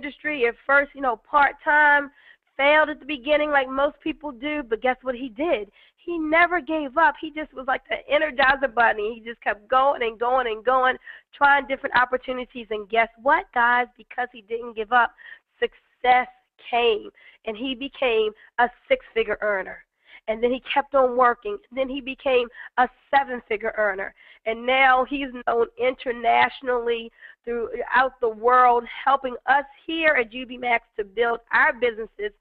industry at first, you know, part-time, failed at the beginning like most people do, but guess what he did? He never gave up. He just was like the energizer bunny. He just kept going and going and going, trying different opportunities. And guess what, guys? Because he didn't give up, success came, and he became a six-figure earner. And then he kept on working. Then he became a seven-figure earner. And now he's known internationally throughout the world, helping us here at Jubi Max to build our businesses.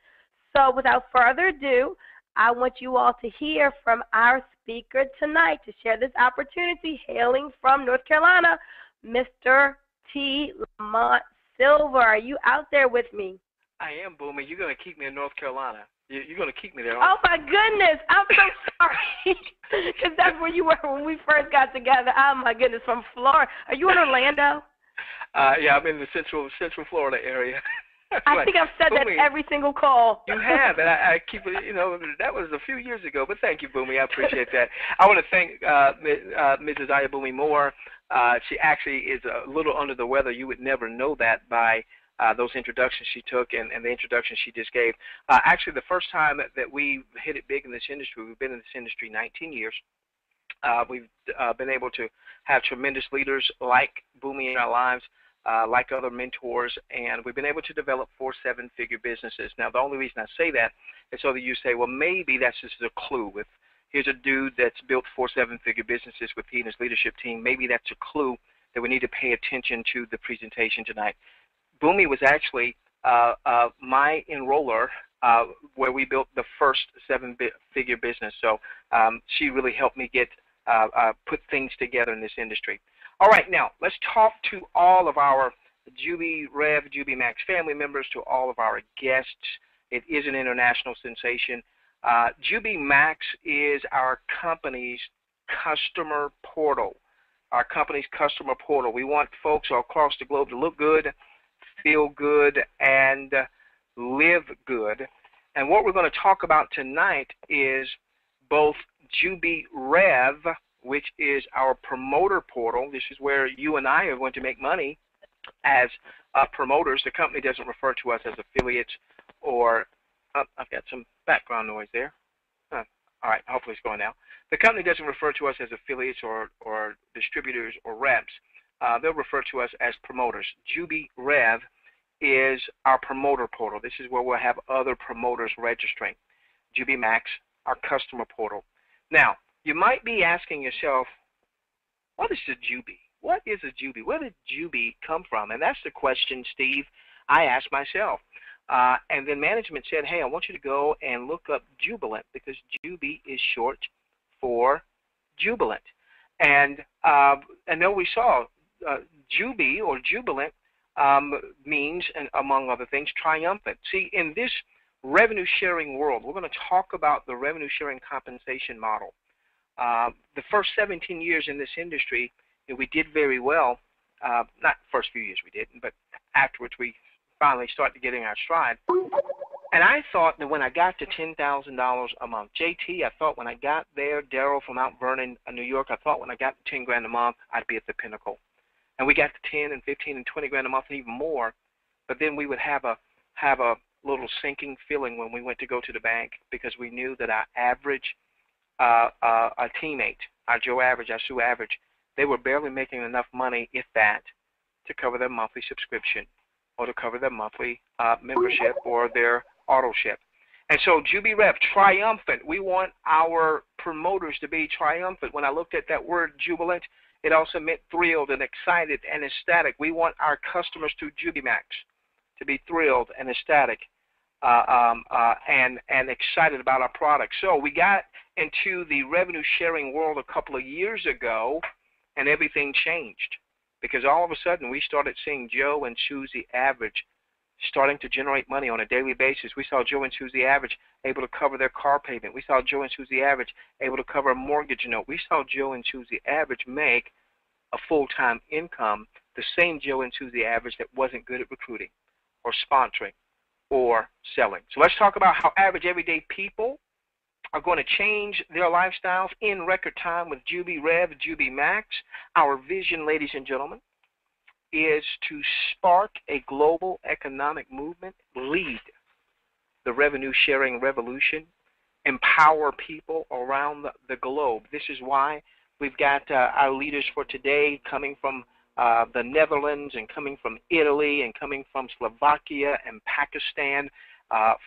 So without further ado, I want you all to hear from our speaker tonight to share this opportunity, hailing from North Carolina, Mr. T. Lamont Silver. Are you out there with me? I am, Boomy. You're going to keep me in North Carolina. You're going to keep me there. Oh, my goodness. I'm so sorry. Because that's where you were when we first got together. Oh, my goodness, from Florida. Are you in Orlando? Yeah, I'm in the Central Florida area. I think I've said that every single call. You have, and I keep it, you know, that was a few years ago, but thank you, Boomy. I appreciate that. I want to thank Mrs. Aya Boomy Moore. She actually is a little under the weather. You would never know that by those introductions she took and the introduction she just gave. Actually, the first time that we hit it big in this industry, we've been in this industry 19 years. We've been able to have tremendous leaders like Boomy in our lives, like other mentors, and we've been able to develop 4 7-figure businesses. Now, the only reason I say that is so that you say, well, maybe that's just a clue. If here's a dude that's built 4 7-figure businesses with he and his leadership team, maybe that's a clue that we need to pay attention to the presentation tonight. Boomy was actually my enroller where we built the first 7-figure business. So she really helped me get put things together in this industry. All right, now let's talk to all of our Jubi Rev, Jubi Max family members, to all of our guests. It is an international sensation. Jubi Max is our company's customer portal. Our company's customer portal. We want folks all across the globe to look good, feel good, and live good. And what we're going to talk about tonight is both Jubi Rev, which is our promoter portal. This is where you and I are going to make money as promoters. The company doesn't refer to us as affiliates or I've got some background noise there. All right, hopefully it's going now. The company doesn't refer to us as affiliates or distributors or reps. They'll refer to us as promoters. Jubi Rev is our promoter portal. This is where we'll have other promoters registering. Jubi Max, our customer portal. Now, you might be asking yourself, what is a Jubi? What is a Jubi? Where did Jubi come from? And that's the question, Steve, I asked myself. And then management said, hey, I want you to go and look up Jubilant, because Jubi is short for Jubilant. And then we saw Jubi or Jubilant means, and among other things, triumphant. See, in this revenue sharing world, we're going to talk about the revenue sharing compensation model. The first 17 years in this industry, we did very well. Not the first few years we didn't, but afterwards we finally started getting our stride. And I thought that when I got to $10,000 a month, JT, I thought when I got there, Daryl from Mount Vernon, New York, I thought when I got to 10 grand a month, I'd be at the pinnacle. And we got to 10 and 15 and 20 grand a month and even more. But then we would have a little sinking feeling when we went to go to the bank, because we knew that our average our teammate, our Joe Average, our Sue Average, they were barely making enough money, if that, to cover their monthly subscription or to cover their monthly membership or their auto ship. And so Jubi Rev, triumphant. We want our promoters to be triumphant. When I looked at that word jubilant, it also meant thrilled and excited and ecstatic. We want our customers through Jubi Max to be thrilled and ecstatic and excited about our product. So we got into the revenue sharing world a couple of years ago, and everything changed, because all of a sudden we started seeing Joe and Susie Average starting to generate money on a daily basis. We saw Joe and Susie Average able to cover their car payment. We saw Joe and Susie Average able to cover a mortgage note. We saw Joe and Susie Average make a full-time income, the same Joe and Susie Average that wasn't good at recruiting or sponsoring or selling. So let's talk about how average everyday people are going to change their lifestyles in record time with Jubi Rev, Jubi Max. Our vision, ladies and gentlemen, is to spark a global economic movement, lead the revenue sharing revolution, empower people around the globe. This is why we've got our leaders for today coming from the Netherlands and coming from Italy and coming from Slovakia and Pakistan,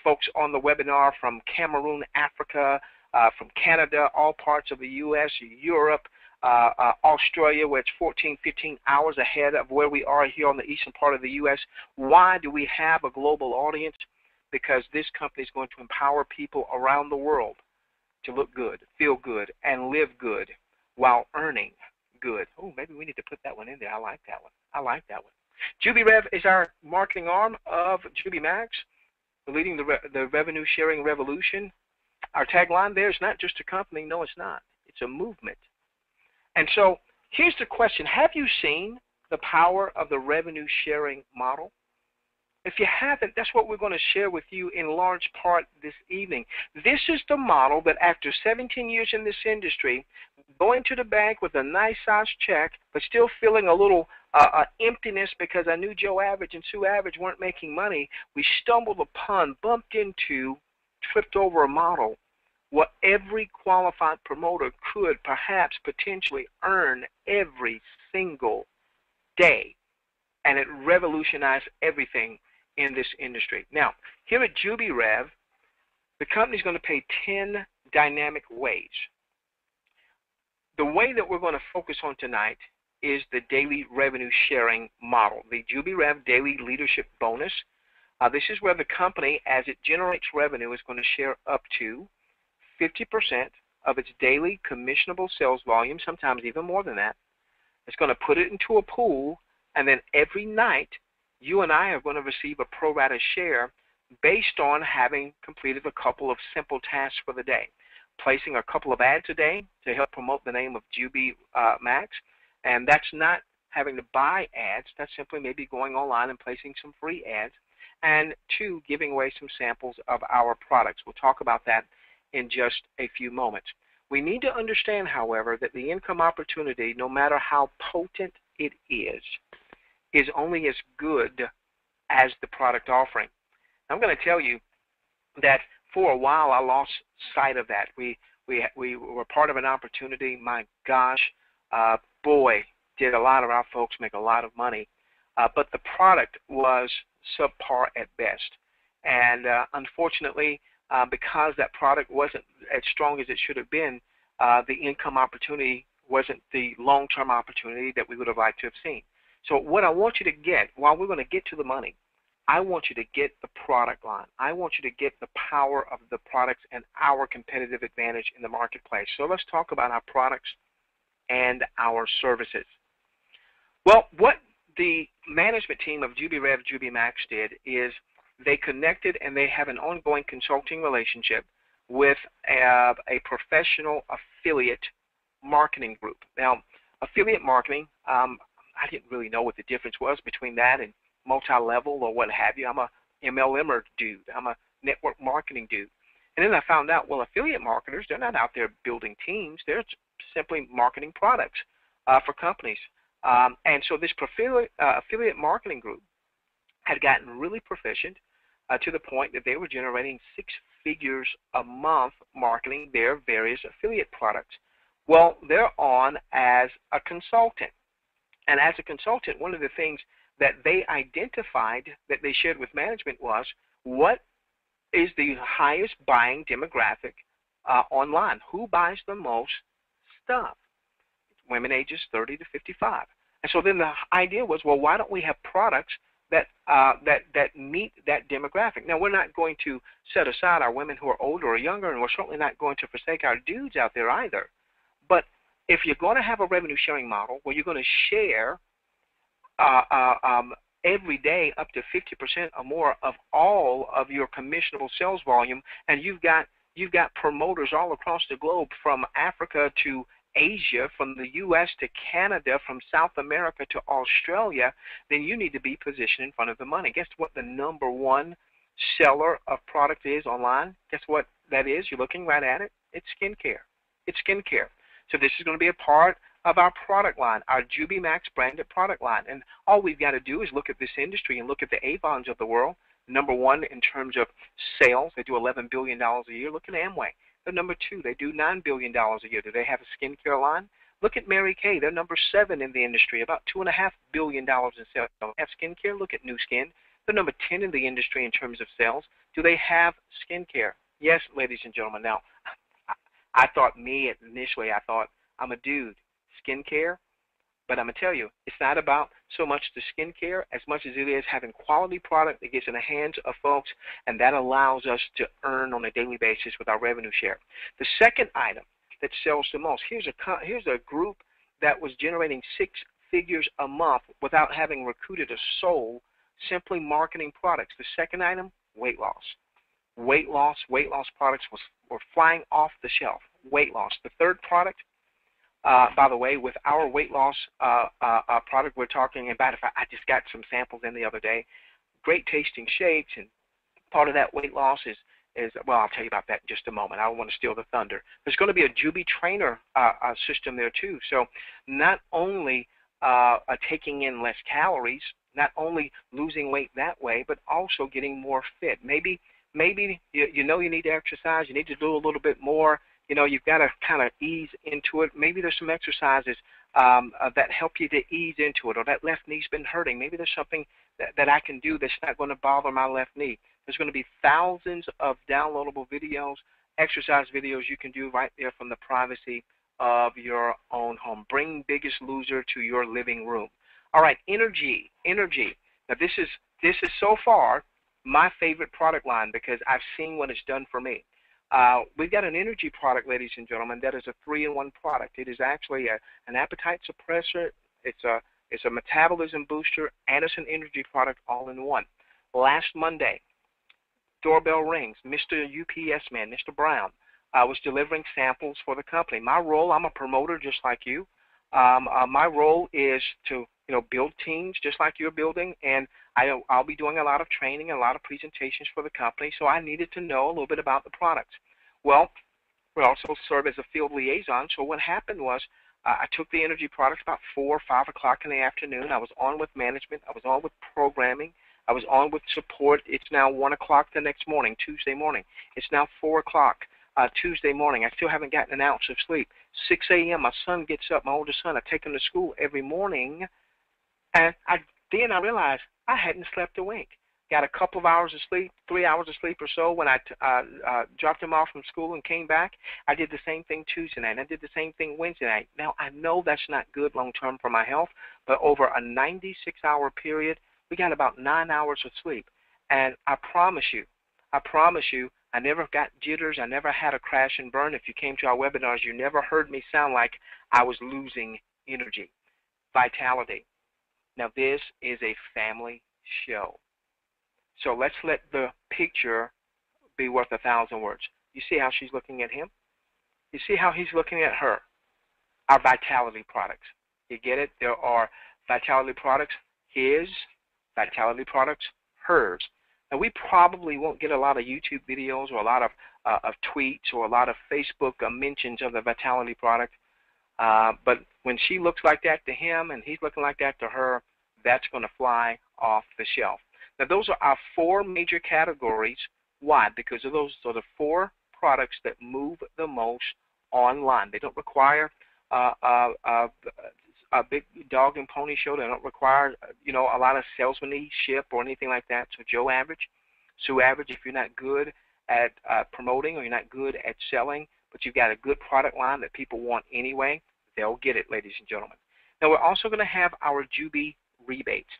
folks on the webinar from Cameroon, Africa, from Canada, all parts of the U.S., Europe, Australia, where it's 14, 15 hours ahead of where we are here on the eastern part of the U.S. Why do we have a global audience? Because this company is going to empower people around the world to look good, feel good, and live good while earning good. Oh, maybe we need to put that one in there. I like that one. I like that one. JubiRev is our marketing arm of Jubi Max, leading the revenue sharing revolution. Our tagline there is not just a company. No, it's not. It's a movement. And so here's the question. Have you seen the power of the revenue sharing model? If you haven't, that's what we're going to share with you in large part this evening. This is the model that after 17 years in this industry, going to the bank with a nice size check, but still feeling a little emptiness because I knew Joe Average and Sue Average weren't making money, we stumbled upon, bumped into, tripped over a model what every qualified promoter could perhaps potentially earn every single day. And it revolutionized everything in this industry. Now, here at Jubi Rev, the company is going to pay 10 dynamic ways. The way that we're going to focus on tonight is the daily revenue sharing model, the Jubi Rev Daily Leadership Bonus. This is where the company, as it generates revenue, is going to share up to 50% of its daily commissionable sales volume, sometimes even more than that. It's going to put it into a pool, and then every night, you and I are going to receive a pro rata share based on having completed a couple of simple tasks for the day. Placing a couple of ads a day to help promote the name of Jubi Max, and that's not having to buy ads. That's simply maybe going online and placing some free ads. And 2, giving away some samples of our products. We'll talk about that in just a few moments. We need to understand, however, that the income opportunity, no matter how potent it is only as good as the product offering. I'm going to tell you that for a while I lost sight of that. We were part of an opportunity. My gosh, boy, did a lot of our folks make a lot of money, but the product was subpar at best. And unfortunately, because that product wasn't as strong as it should have been, the income opportunity wasn't the long-term opportunity that we would have liked to have seen. So what I want you to get, while we're going to get to the money, I want you to get the product line. I want you to get the power of the products and our competitive advantage in the marketplace. So let's talk about our products and our services. Well, what the management team of Jubi Rev, Jubi Max did is they connected and they have an ongoing consulting relationship with a professional affiliate marketing group. Now, affiliate marketing, I didn't really know what the difference was between that and multi-level or what have you. I'm a MLMer dude. I'm a network marketing dude. And then I found out, well, affiliate marketers, they're not out there building teams. They're simply marketing products for companies. And so this affiliate marketing group had gotten really proficient to the point that they were generating 6 figures a month marketing their various affiliate products. Well, they're on as a consultant. And as a consultant, one of the things that they identified that they shared with management was, what is the highest buying demographic online? Who buys the most stuff? Women ages 30 to 55. And so then the idea was, well, why don't we have products that meet that demographic? Now, we're not going to set aside our women who are older or younger, and we're certainly not going to forsake our dudes out there either. But if you're going to have a revenue sharing model where you're going to share every day up to 50% or more of all of your commissionable sales volume, and you've got promoters all across the globe, from Africa to Asia, from the U.S. to Canada, from South America to Australia, then you need to be positioned in front of the money. Guess what the #1 seller of product is online? Guess what that is? You're looking right at it. It's skincare. It's skincare. So this is going to be a part of our product line, our Jubi Max branded product line. And all we've got to do is look at this industry and look at the Avons of the world. Number one in terms of sales, they do $11 billion a year. Look at Amway. They're number two. They do $9 billion a year. Do they have a skincare line? Look at Mary Kay. They're number 7 in the industry, about $2.5 billion in sales. Do they have skincare? Look at Nu Skin. They're number 10 in the industry in terms of sales. Do they have skincare? Yes, ladies and gentlemen. Now, I thought initially I thought, I'm a dude. Skincare? But I'm going to tell you, it's not about so much the skincare as much as it is having quality product that gets in the hands of folks, and that allows us to earn on a daily basis with our revenue share. The second item that sells the most, here's a group that was generating 6 figures a month without having recruited a soul, simply marketing products. The second item, weight loss. Weight loss products were flying off the shelf. Weight loss. The third product, by the way, with our weight loss product we're talking about, I just got some samples in the other day, great tasting shakes, and part of that weight loss is, well, I'll tell you about that in just a moment. I don't want to steal the thunder. There's going to be a Jubi trainer system there too. So not only taking in less calories, not only losing weight that way, but also getting more fit. Maybe you know you need to exercise, you need to do a little bit more. You know, you've got to kind of ease into it. Maybe there's some exercises that help you to ease into it, or that left knee's been hurting. Maybe there's something that I can do that's not going to bother my left knee. There's going to be thousands of downloadable videos, exercise videos you can do right there from the privacy of your own home. Bring Biggest Loser to your living room. All right, energy. Now this is so far my favorite product line because I've seen what it's done for me. We've got an energy product, ladies and gentlemen, that is a 3-in-1 product. It is actually an appetite suppressor, it's a metabolism booster, and it's an energy product all in one. Last Monday, doorbell rings. Mr. UPS man, Mr. Brown, was delivering samples for the company. My role, I'm a promoter just like you. My role is to build teams just like you're building, and I'll be doing a lot of training and a lot of presentations for the company, so I needed to know a little bit about the products. Well, we also serve as a field liaison, so what happened was I took the energy products about 4 or 5 o'clock in the afternoon. I was on with management. I was on with programming. I was on with support. It's now 1 o'clock the next morning, Tuesday morning. It's now 4 o'clock Tuesday morning. I still haven't gotten an ounce of sleep. 6 a.m., my son gets up, my oldest son. I take him to school every morning, and then I realized I hadn't slept a wink. Got a couple of hours of sleep, 3 hours of sleep or so when I dropped him off from school and came back. I did the same thing Tuesday night, and I did the same thing Wednesday night. Now, I know that's not good long-term for my health, but over a 96-hour period, we got about 9 hours of sleep. And I promise you, I never got jitters. I never had a crash and burn. If you came to our webinars, you never heard me sound like I was losing energy, vitality. Now, this is a family show. So let's let the picture be worth 1,000 words. You see how she's looking at him? You see how he's looking at her? Our vitality products. You get it? There are vitality products, his, vitality products, hers. Now, we probably won't get a lot of YouTube videos or a lot of tweets or a lot of Facebook mentions of the vitality product. But when she looks like that to him and he's looking like that to her, that's going to fly off the shelf. Now, those are our 4 major categories. Why? Because those are the 4 products that move the most online. They don't require a big dog and pony show. They don't require, a lot of salesmanship or anything like that. So Joe Average, Sue Average, if you're not good at promoting or you're not good at selling, but you've got a good product line that people want anyway, they'll get it, ladies and gentlemen. Now, we're also going to have our Jubi rebates.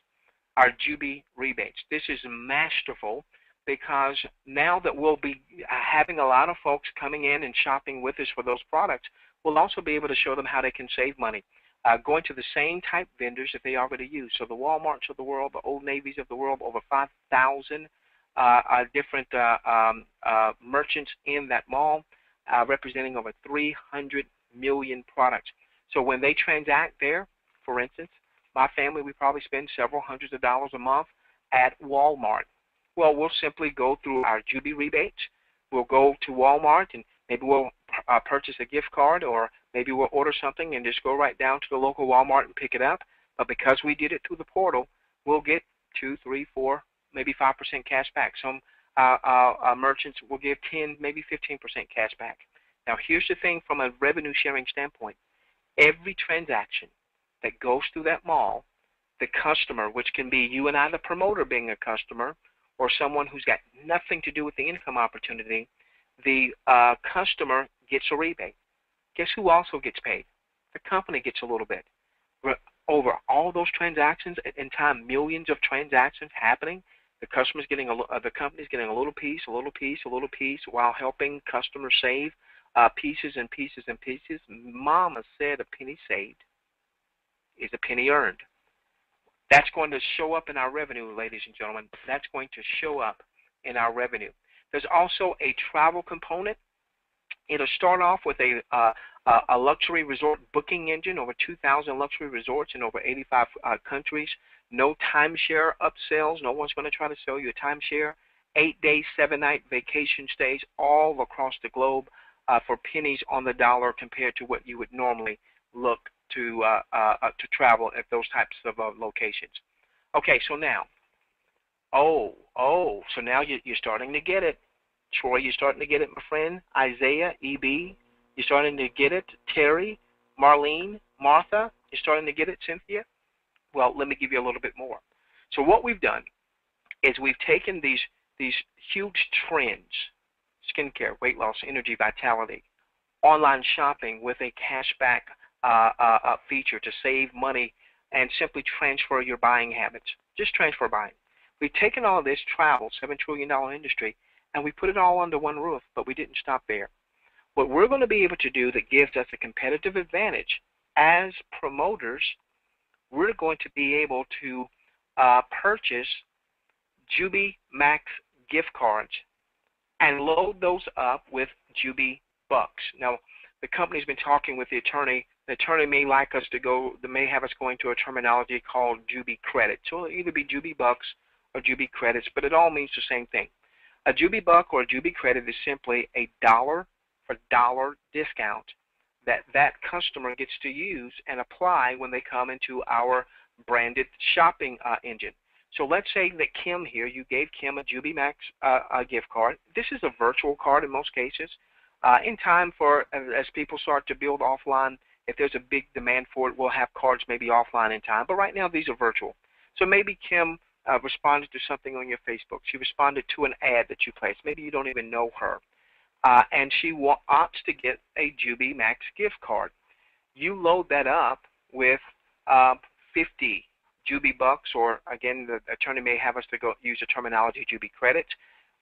Our Jubi rebates. This is masterful because now that we'll be having a lot of folks coming in and shopping with us for those products, we'll also be able to show them how they can save money. Going to the same type vendors that they already use. So the Walmarts of the world, the Old Navies of the world, over 5,000 different merchants in that mall, representing over 300 million products. So when they transact there, for instance, my family, we probably spend several hundreds of dollars a month at Walmart. Well, we'll simply go through our Jubi rebates. We'll go to Walmart and maybe we'll purchase a gift card, or maybe we'll order something and just go right down to the local Walmart and pick it up. But because we did it through the portal, we'll get 2, 3, 4, maybe 5% cash back. Some merchants will give 10, maybe 15% cash back. Now, here's the thing from a revenue sharing standpoint. Every transaction that goes through that mall, the customer, which can be you and I, the promoter, being a customer, or someone who's got nothing to do with the income opportunity, the customer gets a rebate. Guess who also gets paid? The company gets a little bit. Over all those transactions, in time, millions of transactions happening, the customer's getting the company's getting a little piece, a little piece, a little piece, while helping customers save pieces and pieces and pieces. Mama said a penny saved is a penny earned. That's going to show up in our revenue, ladies and gentlemen. That's going to show up in our revenue. There's also a travel component. It'll start off with a luxury resort booking engine, over 2,000 luxury resorts in over 85 countries. No timeshare upsells. No one's going to try to sell you a timeshare. 8-day, 7-night vacation stays all across the globe for pennies on the dollar compared to what you would normally look to travel at those types of locations. Okay, so now, so now you're starting to get it. Troy, you're starting to get it, my friend. Isaiah, EB, you're starting to get it. Terry, Marlene, Martha, you're starting to get it. Cynthia? Well, let me give you a little bit more. So what we've done is we've taken these huge trends, skincare, weight loss, energy, vitality, online shopping with a cashback feature to save money and simply transfer your buying habits. Just transfer buying. We've taken all of this travel, $7 trillion industry, and we put it all under one roof, but we didn't stop there. What we're going to be able to do that gives us a competitive advantage as promoters, we're going to be able to purchase Jubi Max gift cards and load those up with Jubi Bucks. Now, the company's been talking with the attorney. The attorney may like us to go, they may have us going to a terminology called Jubi Credit. So it'll either be Jubi Bucks or Jubi Credits, but it all means the same thing. A Jubi Buck or a Jubi Credit is simply a dollar for dollar discount that customer gets to use and apply when they come into our branded shopping engine. So let's say that Kim here, you gave Kim a Jubi Max gift card. This is a virtual card in most cases. In time, for as people start to build offline, if there's a big demand for it, we'll have cards maybe offline in time. But right now, these are virtual. So maybe Kim responded to something on your Facebook. She responded to an ad that you placed. Maybe you don't even know her. And she opts to get a Jubi Max gift card. You load that up with 50 Jubi Bucks, or again, the attorney may have us to go use the terminology Jubi Credits.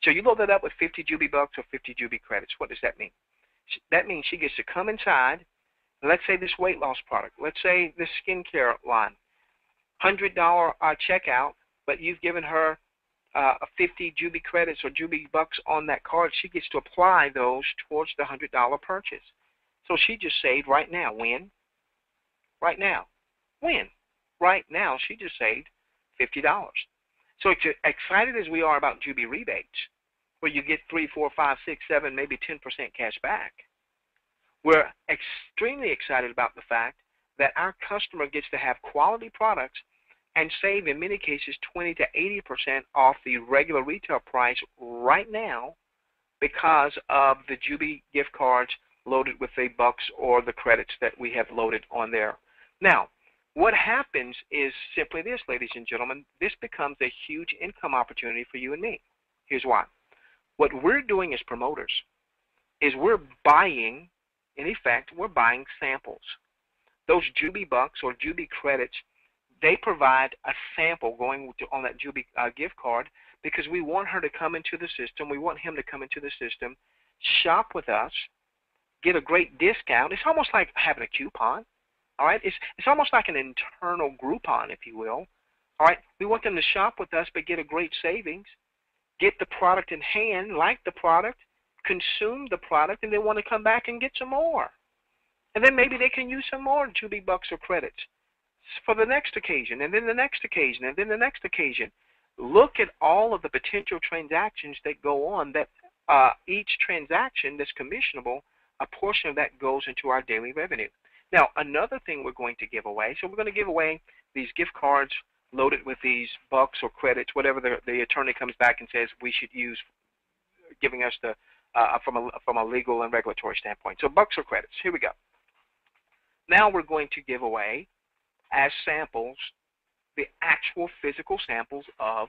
So you load that up with 50 Jubi Bucks or 50 Jubi Credits. What does that mean? That means she gets to come inside, let's say this weight loss product, let's say this skincare line, $100 checkout, but you've given her 50 Jubi Credits or Jubi Bucks on that card. She gets to apply those towards the $100 purchase. So she just saved right now. When? Right now. When? Right now, she just saved $50. So excited as we are about Jubi rebates, where you get 3, 4, 5, 6, 7, maybe 10% cash back, we're extremely excited about the fact that our customer gets to have quality products and save, in many cases, 20 to 80% off the regular retail price right now because of the Jubi gift cards loaded with the bucks or the credits that we have loaded on there. Now, what happens is simply this, ladies and gentlemen. This becomes a huge income opportunity for you and me. Here's why. What we're doing as promoters is we're buying, in effect, we're buying samples. Those Jubi Bucks or Jubi Credits, they provide a sample going on that Jubi gift card because we want her to come into the system. We want him to come into the system, shop with us, get a great discount. It's almost like having a coupon. All right, it's almost like an internal Groupon, if you will. All right, we want them to shop with us but get a great savings, get the product in hand, like the product, consume the product, and they want to come back and get some more. And then maybe they can use some more Jubi Bucks or credits for the next occasion, and then the next occasion, and then the next occasion. Look at all of the potential transactions that go on that each transaction that's commissionable a portion of that goes into our daily revenue. Now, another thing we're going to give away, so we're going to give away these gift cards loaded with these bucks or credits, whatever the attorney comes back and says we should use, giving us the from a legal and regulatory standpoint. So bucks or credits. Here we go. Now we're going to give away as samples the actual physical samples of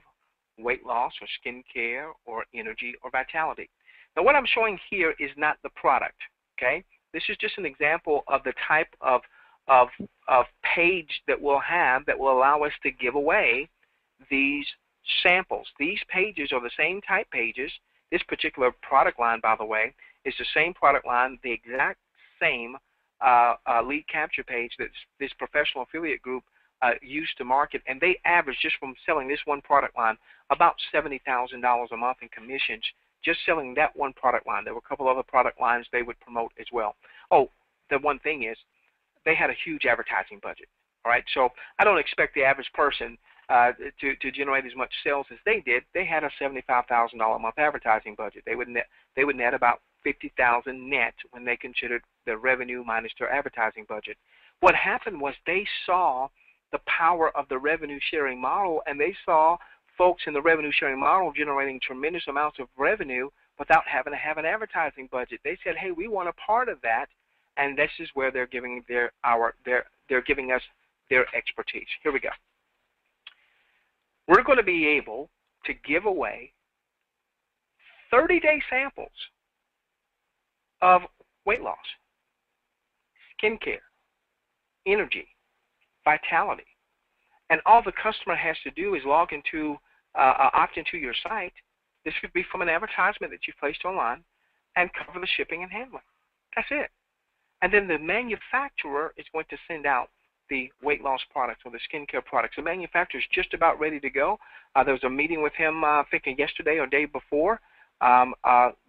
weight loss or skincare or energy or vitality. Now what I'm showing here is not the product, okay? This is just an example of the type of page that we'll have that will allow us to give away these samples. These pages are the same type pages. This particular product line, by the way, is the same product line, the exact same lead capture page that this professional affiliate group used to market, and they average, just from selling this one product line, about $70,000 a month in commissions, just selling that one product line. There were a couple other product lines they would promote as well. Oh, the one thing is, they had a huge advertising budget. All right, so I don't expect the average person to generate as much sales as they did. They had a $75,000 a month advertising budget. They would net about $50,000 net when they considered the revenue minus their advertising budget. What happened was they saw the power of the revenue sharing model, and they saw folks in the revenue sharing model generating tremendous amounts of revenue without having to have an advertising budget. They said, hey, we want a part of that, and this is where they're giving they're giving us their expertise. Here we go. We're going to be able to give away 30-day samples of weight loss, skincare, energy, vitality. And all the customer has to do is log into, opt into your site. This could be from an advertisement that you've placed online, and cover the shipping and handling. That's it. And then the manufacturer is going to send out the weight loss products or the skincare products. The manufacturer is just about ready to go. There was a meeting with him, I think yesterday or day before,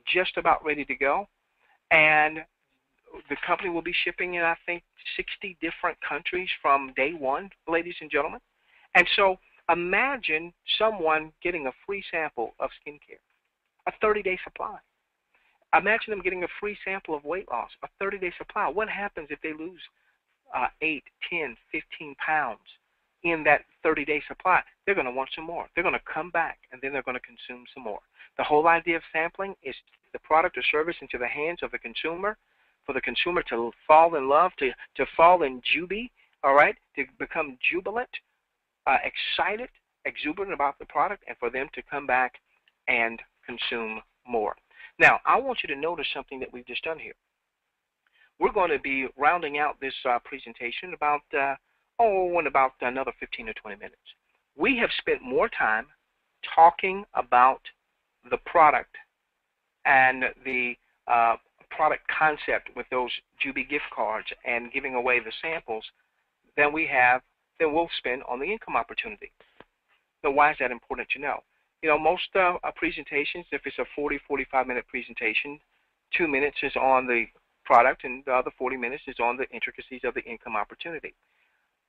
just about ready to go. And the company will be shipping in, I think, 60 different countries from day one, ladies and gentlemen. And so imagine someone getting a free sample of skincare, a 30-day supply. Imagine them getting a free sample of weight loss, a 30-day supply. What happens if they lose 8, 10, 15 pounds in that 30-day supply? They're going to want some more. They're going to come back, and then they're going to consume some more. The whole idea of sampling is the product or service into the hands of the consumer, for the consumer to fall in love, to fall in Jubi, all right, to become jubilant, excited, exuberant about the product, and for them to come back and consume more. Now, I want you to notice something that we've just done here. We're going to be rounding out this presentation about, in about another 15 or 20 minutes. We have spent more time talking about the product and the product concept with those Jubi gift cards and giving away the samples than we'll spend on the income opportunity. Now, why is that important to know? You know, most presentations, if it's a 40, 45-minute presentation, 2 minutes is on the product and the other 40 minutes is on the intricacies of the income opportunity.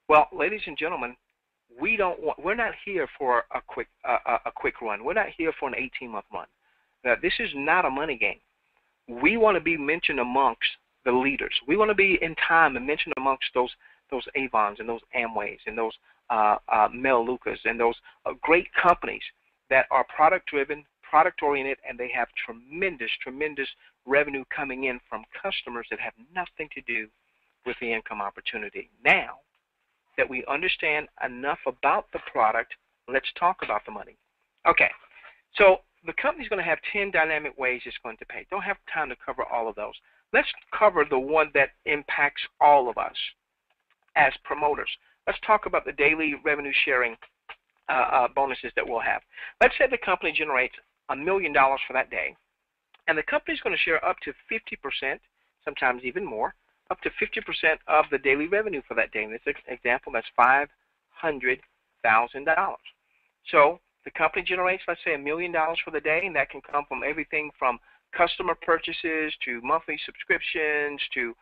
Well, ladies and gentlemen, we're not here for a quick run. We're not here for an 18-month run. This is not a money game. We want to be mentioned amongst the leaders. We want to be in time and mentioned amongst those Avons and those Amways and those Melaleucas and those great companies that are product-driven, product-oriented, and they have tremendous, tremendous revenue coming in from customers that have nothing to do with the income opportunity. Now that we understand enough about the product, let's talk about the money. Okay, so the company's going to have 10 dynamic ways it's going to pay. Don't have time to cover all of those. Let's cover the one that impacts all of us as promoters. Let's talk about the daily revenue sharing bonuses that we'll have. Let's say the company generates $1 million for that day, and the company's going to share up to 50%, sometimes even more, up to 50% of the daily revenue for that day. In this example, that's $500,000. So the company generates, let's say, $1 million for the day, and that can come from everything from customer purchases to monthly subscriptions to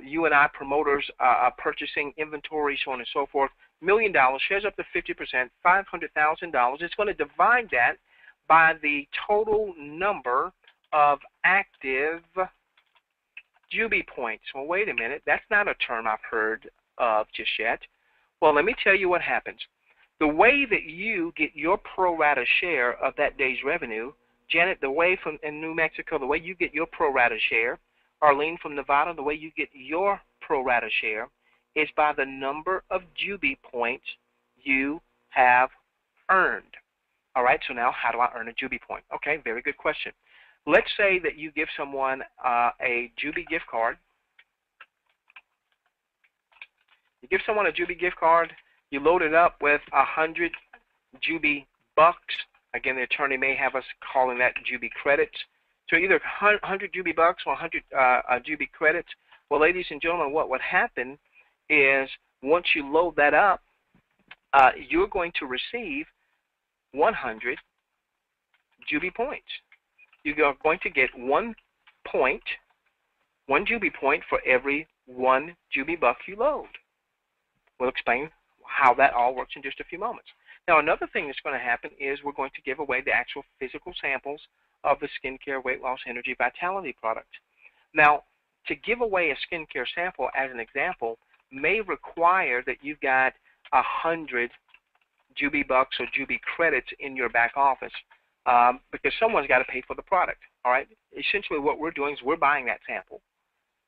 you and I promoters purchasing inventory, so on and so forth. $1 million shares up to 50%, $500,000. It's going to divide that by the total number of active Jubi points. Well, wait a minute. That's not a term I've heard of just yet. Well, let me tell you what happens. The way that you get your pro rata share of that day's revenue, Janet, the way from in New Mexico, the way you get your pro rata share, Arlene from Nevada, the way you get your pro rata share is by the number of Jubi points you have earned. All right, so now how do I earn a Jubi point? Okay, very good question. Let's say that you give someone a Jubi gift card. You give someone a Jubi gift card, you load it up with 100 Jubi bucks. Again, the attorney may have us calling that Jubi credits. So either 100 Jubi bucks or 100 Jubi credits. Well, ladies and gentlemen, what would happen is once you load that up, you're going to receive 100 Jubi points. You are going to get 1 Jubi point for every 1 Jubi buck you load. We'll explain how that all works in just a few moments. Now, another thing that's going to happen is we're going to give away the actual physical samples of the skincare weight loss energy vitality product. Now, to give away a skincare sample, as an example, may require that you've got 100 Jubi bucks or Jubi credits in your back office because someone's got to pay for the product. All right. Essentially, what we're doing is we're buying that sample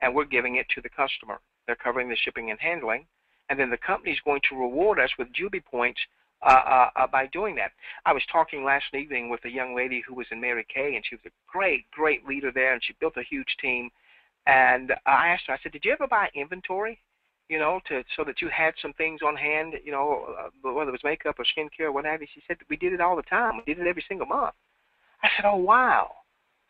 and we're giving it to the customer. They're covering the shipping and handling, and then the company's going to reward us with Jubi points by doing that. I was talking last evening with a young lady who was in Mary Kay, and she was a great, great leader there, and she built a huge team. And I asked her, I said, did you ever buy inventory, you know, so that you had some things on hand, you know, whether it was makeup or skincare or what have you? She said, we did it all the time. We did it every single month. I said, oh, wow.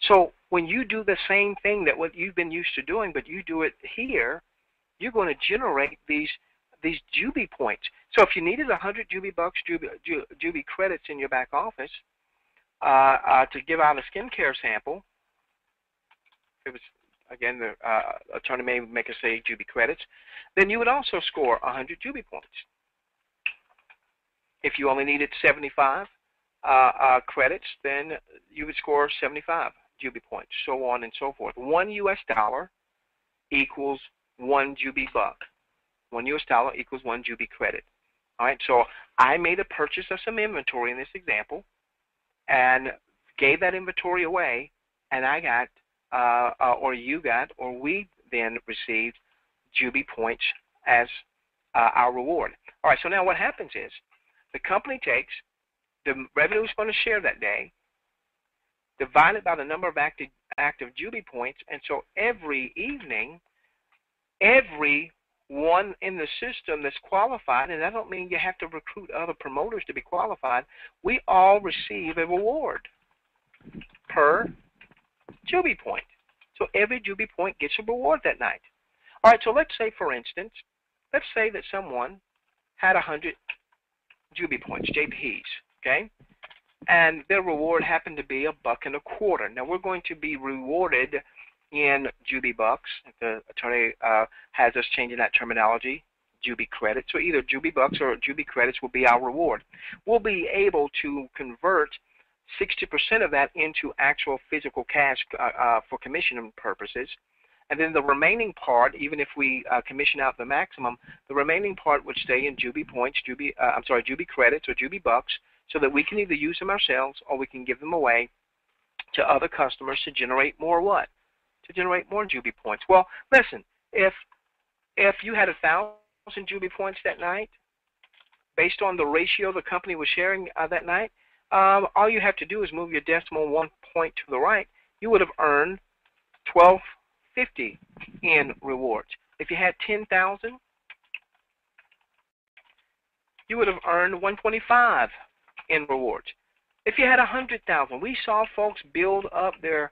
So when you do the same thing that what you've been used to doing, but you do it here, you're going to generate these Jubi points. So if you needed 100 Jubi bucks, Jubi credits in your back office to give out a skincare sample, it was, again, the attorney may make us say Jubi credits, then you would also score 100 Jubi points. If you only needed 75 credits, then you would score 75 Jubi points, so on and so forth. $1 US equals 1 Jubi buck. $1 US equals 1 Jubi credit. All right, so I made a purchase of some inventory in this example and gave that inventory away, and I got, or you got, or we then received Jubi points as our reward. All right, so now what happens is the company takes the revenue it's going to share that day, divide it by the number of active Jubi points, and so every evening, every one in the system that's qualified, and I don't mean you have to recruit other promoters to be qualified, we all receive a reward per Jubi point. So every Jubi point gets a reward that night. All right, so let's say, for instance, let's say that someone had 100 Jubi points, JPs, okay? And their reward happened to be $1.25. Now, we're going to be rewarded in Jubi bucks. The attorney has us changing that terminology, Jubi credits. So either Jubi bucks or Jubi credits will be our reward. We'll be able to convert 60% of that into actual physical cash for commission purposes. And then the remaining part, even if we commission out the maximum, the remaining part would stay in Jubi points, Jubi credits or Jubi bucks, so that we can either use them ourselves or we can give them away to other customers to generate more what? To generate more Jubi points. Well, listen, if you had 1,000 Jubi points that night, based on the ratio the company was sharing that night, all you have to do is move your decimal 1 point to the right. You would have earned $12.50 in rewards. If you had 10,000, you would have earned $125 in rewards. If you had 100,000, we saw folks build up their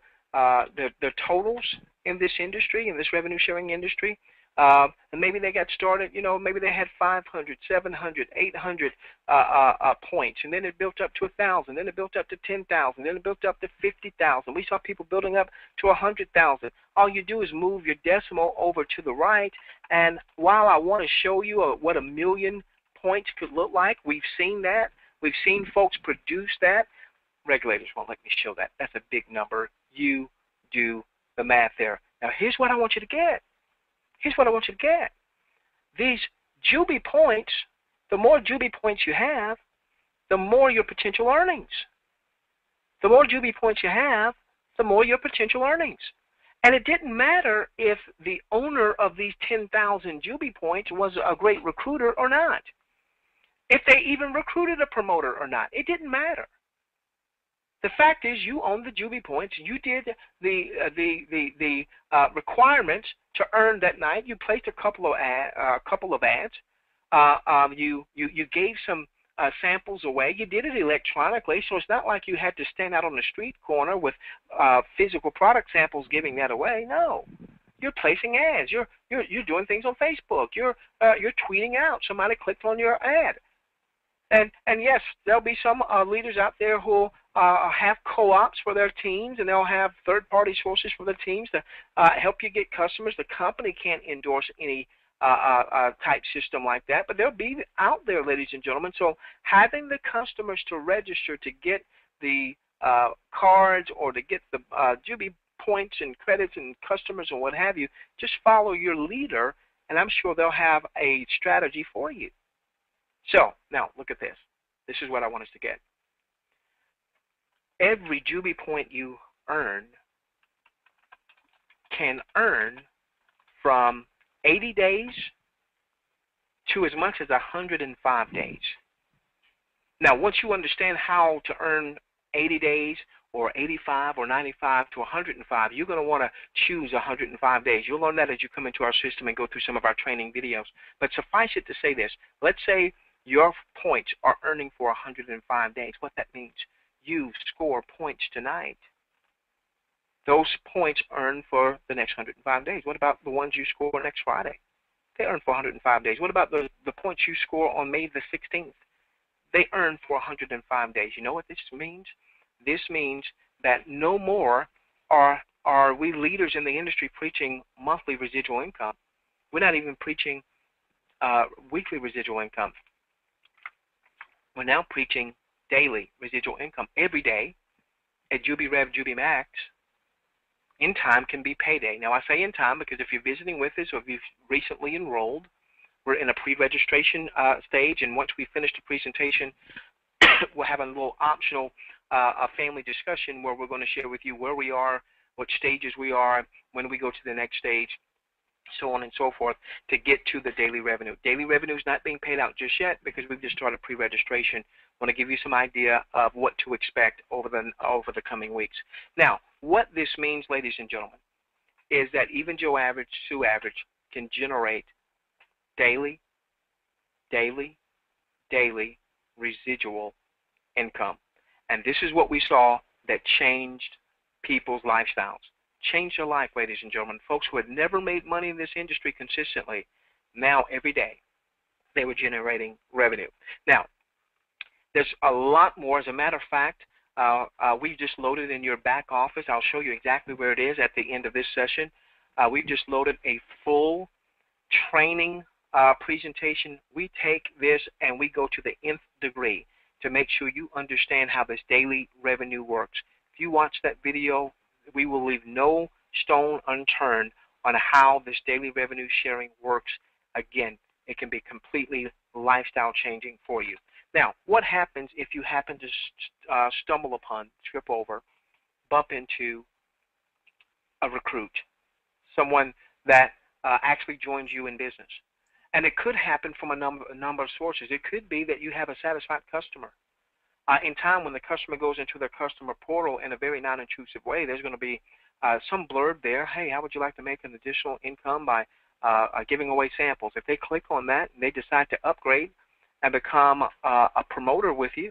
totals in this industry, in this revenue sharing industry, and maybe they got started, you know, maybe they had 500, 700, 800 points, and then it built up to 1,000, then it built up to 10,000, then it built up to 50,000. We saw people building up to 100,000. All you do is move your decimal over to the right, and while I want to show you what 1 million points could look like, we've seen that. We've seen folks produce that. Regulators won't let me show that. That's a big number. You do the math there. Now, here's what I want you to get. Here's what I want you to get. These Jubi points, the more Jubi points you have, the more your potential earnings. The more Jubi points you have, the more your potential earnings. And it didn't matter if the owner of these 10,000 Jubi points was a great recruiter or not. If they even recruited a promoter or not, it didn't matter. The fact is, you own the Jubi points. You did the requirements to earn that night. You placed a couple of ads. You gave some samples away. You did it electronically, so it's not like you had to stand out on the street corner with physical product samples giving that away. No, you're placing ads. You're doing things on Facebook. You're tweeting out. Somebody clicked on your ad. And yes, there'll be some leaders out there who have co-ops for their teams, and they'll have third-party sources for their teams to help you get customers. The company can't endorse any type system like that, but they'll be out there, ladies and gentlemen. So having the customers to register to get the cards or to get the Jubi points and credits and customers and what have you, just follow your leader, and I'm sure they'll have a strategy for you. So, now, look at this. This is what I want us to get. Every Jubi point you earn can earn from 80 days to as much as 105 days. Now, once you understand how to earn 80 days or 85 or 95 to 105, you're going to want to choose 105 days. You'll learn that as you come into our system and go through some of our training videos. But suffice it to say this. Let's say your points are earning for 105 days. What that means, you score points tonight. Those points earn for the next 105 days. What about the ones you score next Friday? They earn for 105 days. What about the points you score on May the 16th? They earn for 105 days. You know what this means? This means that no more are we leaders in the industry preaching monthly residual income. We're not even preaching weekly residual income. We're now preaching daily residual income. Every day at Jubi Rev, Jubi Max, in time can be payday. Now, I say in time because if you're visiting with us or if you've recently enrolled, we're in a pre-registration stage, and once we finish the presentation, we'll have a little optional family discussion where we're going to share with you where we are, what stages we are, when we go to the next stage, so on and so forth, to get to the daily revenue. Daily revenue is not being paid out just yet because we've just started pre-registration. I want to give you some idea of what to expect over the coming weeks. Now, what this means, ladies and gentlemen, is that even Joe Average, Sue Average can generate daily residual income. And this is what we saw that changed people's lifestyles. Changed their life, ladies and gentlemen. Folks who had never made money in this industry consistently, now every day they were generating revenue. Now, there's a lot more. As a matter of fact, we've just loaded in your back office. I'll show you exactly where it is at the end of this session. We've just loaded a full training presentation. We take this and we go to the nth degree to make sure you understand how this daily revenue works. If you watch that video, we will leave no stone unturned on how this daily revenue sharing works. Again, it can be completely lifestyle changing for you. Now, what happens if you happen to stumble upon, trip over, bump into a recruit, someone that actually joins you in business? And it could happen from a number of sources. It could be that you have a satisfied customer. In time, when the customer goes into their customer portal in a very non-intrusive way, there's going to be some blurb there. Hey, how would you like to make an additional income by giving away samples? If they click on that and they decide to upgrade and become a promoter with you,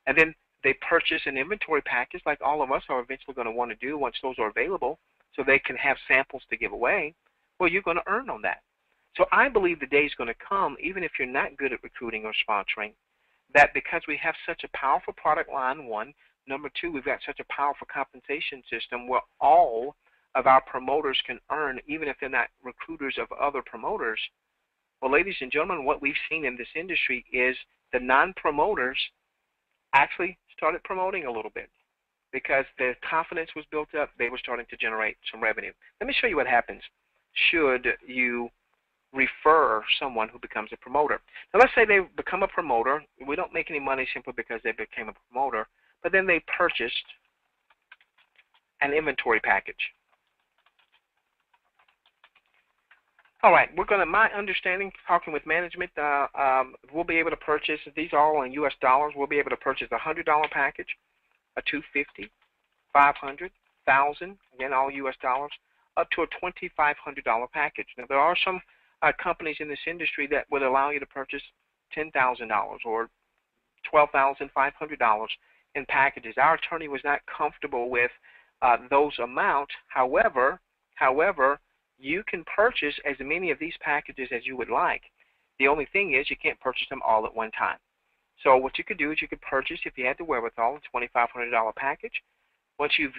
and then they purchase an inventory package like all of us are eventually going to want to do once those are available so they can have samples to give away, well, you're going to earn on that. So I believe the day is going to come, even if you're not good at recruiting or sponsoring, that because we have such a powerful product line, one, number two, we've got such a powerful compensation system where all of our promoters can earn, even if they're not recruiters of other promoters. Well, ladies and gentlemen, what we've seen in this industry is the non-promoters actually started promoting a little bit. because their confidence was built up, they were starting to generate some revenue. Let me show you what happens should you refer someone who becomes a promoter. Now let's say they become a promoter. We don't make any money simply because they became a promoter, but then they purchased an inventory package. All right, my understanding, talking with management, we'll be able to purchase, these are all in US dollars, we'll be able to purchase a $100 package, a $250, $500, $1,000, again, all US dollars, up to a $2,500 package. Now, there are some companies in this industry that would allow you to purchase $10,000 or $12,500 in packages. Our attorney was not comfortable with those amounts. However, you can purchase as many of these packages as you would like. The only thing is you can't purchase them all at one time. So what you could do is you could purchase, if you had the wherewithal, a $2,500 package. Once you've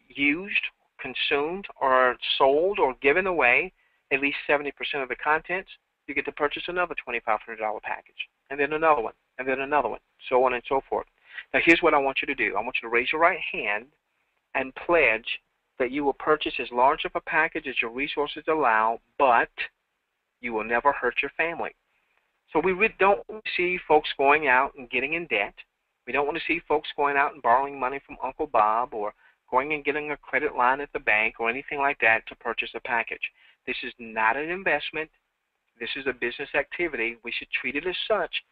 used, consumed, or sold, or given away at least 70% of the contents, you get to purchase another $2,500 package, and then another one, and then another one, so on and so forth. Now here's what I want you to do. I want you to raise your right hand and pledge that you will purchase as large of a package as your resources allow, but you will never hurt your family. So we don't see folks going out and getting in debt. We don't want to see folks going out and borrowing money from Uncle Bob or going and getting a credit line at the bank or anything like that to purchase a package. This is not an investment. This is a business activity. We should treat it as such.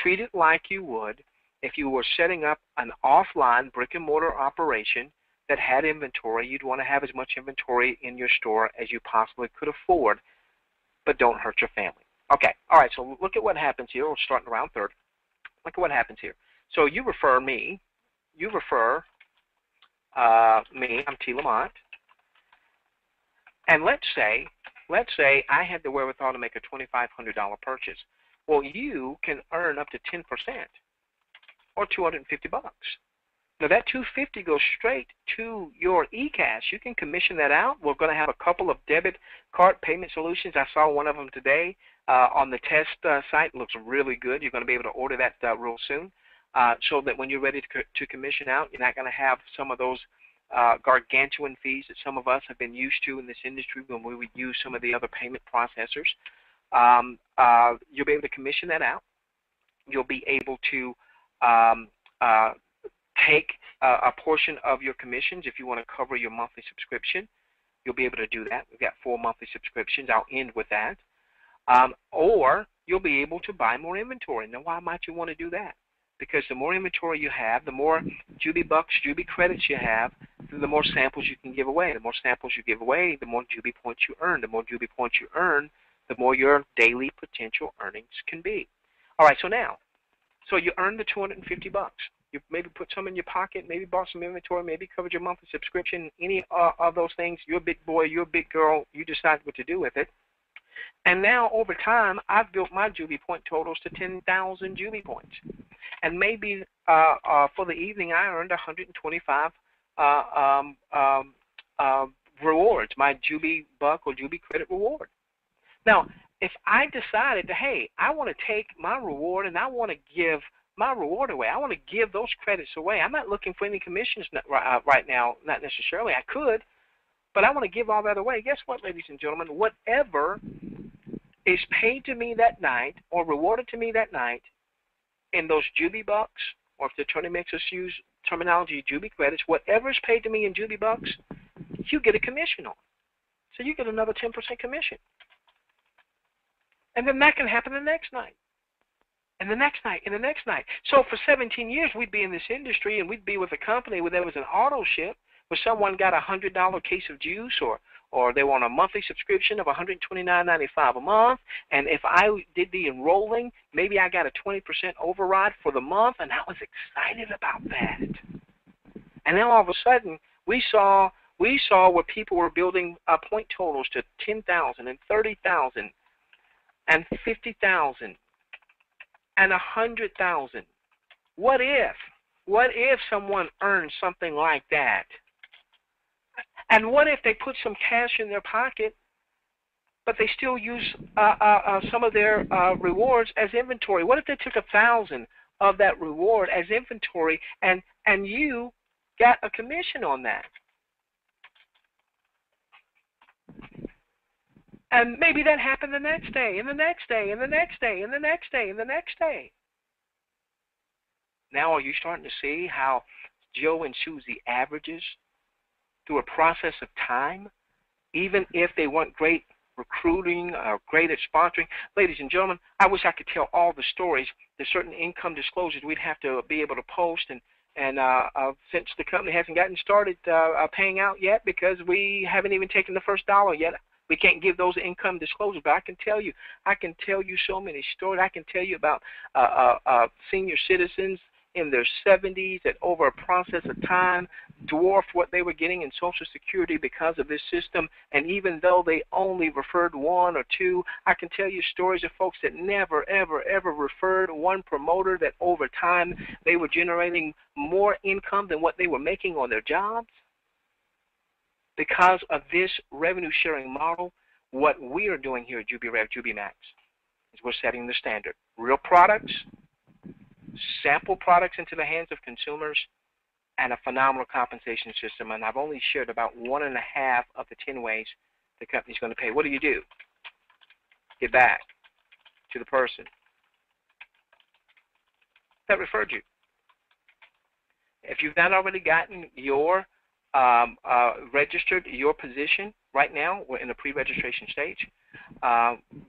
Treat it like you would if you were setting up an offline brick-and-mortar operation that had inventory. You'd want to have as much inventory in your store as you possibly could afford, but don't hurt your family. Okay, all right, so look at what happens here. We're starting around third. Look at what happens here. So you refer me. You refer me. I'm T. Lamont. And let's say I had the wherewithal to make a $2,500 purchase. Well, you can earn up to 10% or $250. Now that $250 goes straight to your eCash. You can commission that out. We're going to have a couple of debit card payment solutions. I saw one of them today on the test site. It looks really good. You're going to be able to order that real soon, so that when you're ready to commission out, you're not going to have some of those gargantuan fees that some of us have been used to in this industry when we would use some of the other payment processors. You'll be able to commission that out. You'll be able to take a portion of your commissions if you want to cover your monthly subscription. You'll be able to do that. We've got 4 monthly subscriptions. I'll end with that. Or you'll be able to buy more inventory. Now, why might you want to do that? Because the more inventory you have, the more Jubi Bucks, Jubi credits you have, the more samples you can give away. The more samples you give away, the more Jubi points you earn. The more Jubi points you earn, the more your daily potential earnings can be. All right, so you earned the $250. You maybe put some in your pocket, maybe bought some inventory, maybe covered your monthly subscription, any of those things. You're a big boy, you're a big girl, you decide what to do with it. And now, over time, I've built my Jubi point totals to 10,000 Jubi points. And maybe for the evening, I earned 125 rewards, my Jubi Buck or Jubi credit reward. Now, if I decided to, hey, I want to take my reward and I want to give my reward away, I want to give those credits away. I'm not looking for any commissions right now, not necessarily. I could, but I want to give all that away. Guess what, ladies and gentlemen? Whatever is paid to me that night or rewarded to me that night in those Jubi Bucks, or if the attorney makes us use terminology, Jubi credits, whatever is paid to me in Jubi Bucks, you get a commission on. So you get another 10% commission. And then that can happen the next night. And the next night, and the next night. So for 17 years, we'd be in this industry, and we'd be with a company where there was an auto ship, where someone got a $100 case of juice, or they were on a monthly subscription of $129.95 a month, and if I did the enrolling, maybe I got a 20% override for the month, and I was excited about that. And then all of a sudden, we saw where people were building point totals to 10,000 and 30,000 and 50,000 and 100,000. What if someone earned something like that? And what if they put some cash in their pocket, but they still use some of their rewards as inventory? What if they took 1,000 of that reward as inventory, and you got a commission on that. And maybe that happened the next day, and the next day, and the next day, and the next day, and the next day. Now are you starting to see how Joe and Susie averages through a process of time, even if they weren't great recruiting or great at sponsoring? Ladies and gentlemen, I wish I could tell all the stories. There's certain income disclosures we'd have to be able to post, and since the company hasn't gotten started paying out yet because we haven't even taken the first dollar yet, we can't give those income disclosures. But I can tell you so many stories. I can tell you about senior citizens in their 70s that over a process of time dwarfed what they were getting in Social Security because of this system. And even though they only referred one or two, I can tell you stories of folks that never, ever, ever referred one promoter, that over time they were generating more income than what they were making on their jobs. Because of this revenue sharing model, what we are doing here at Jubi Rev, Jubi Max, is we're setting the standard. Real products, sample products into the hands of consumers, and a phenomenal compensation system. And I've only shared about 1.5 of the 10 ways the company's going to pay. What do? Get back to the person that referred you. If you've not already gotten your registered your position, right now we're in the pre-registration stage.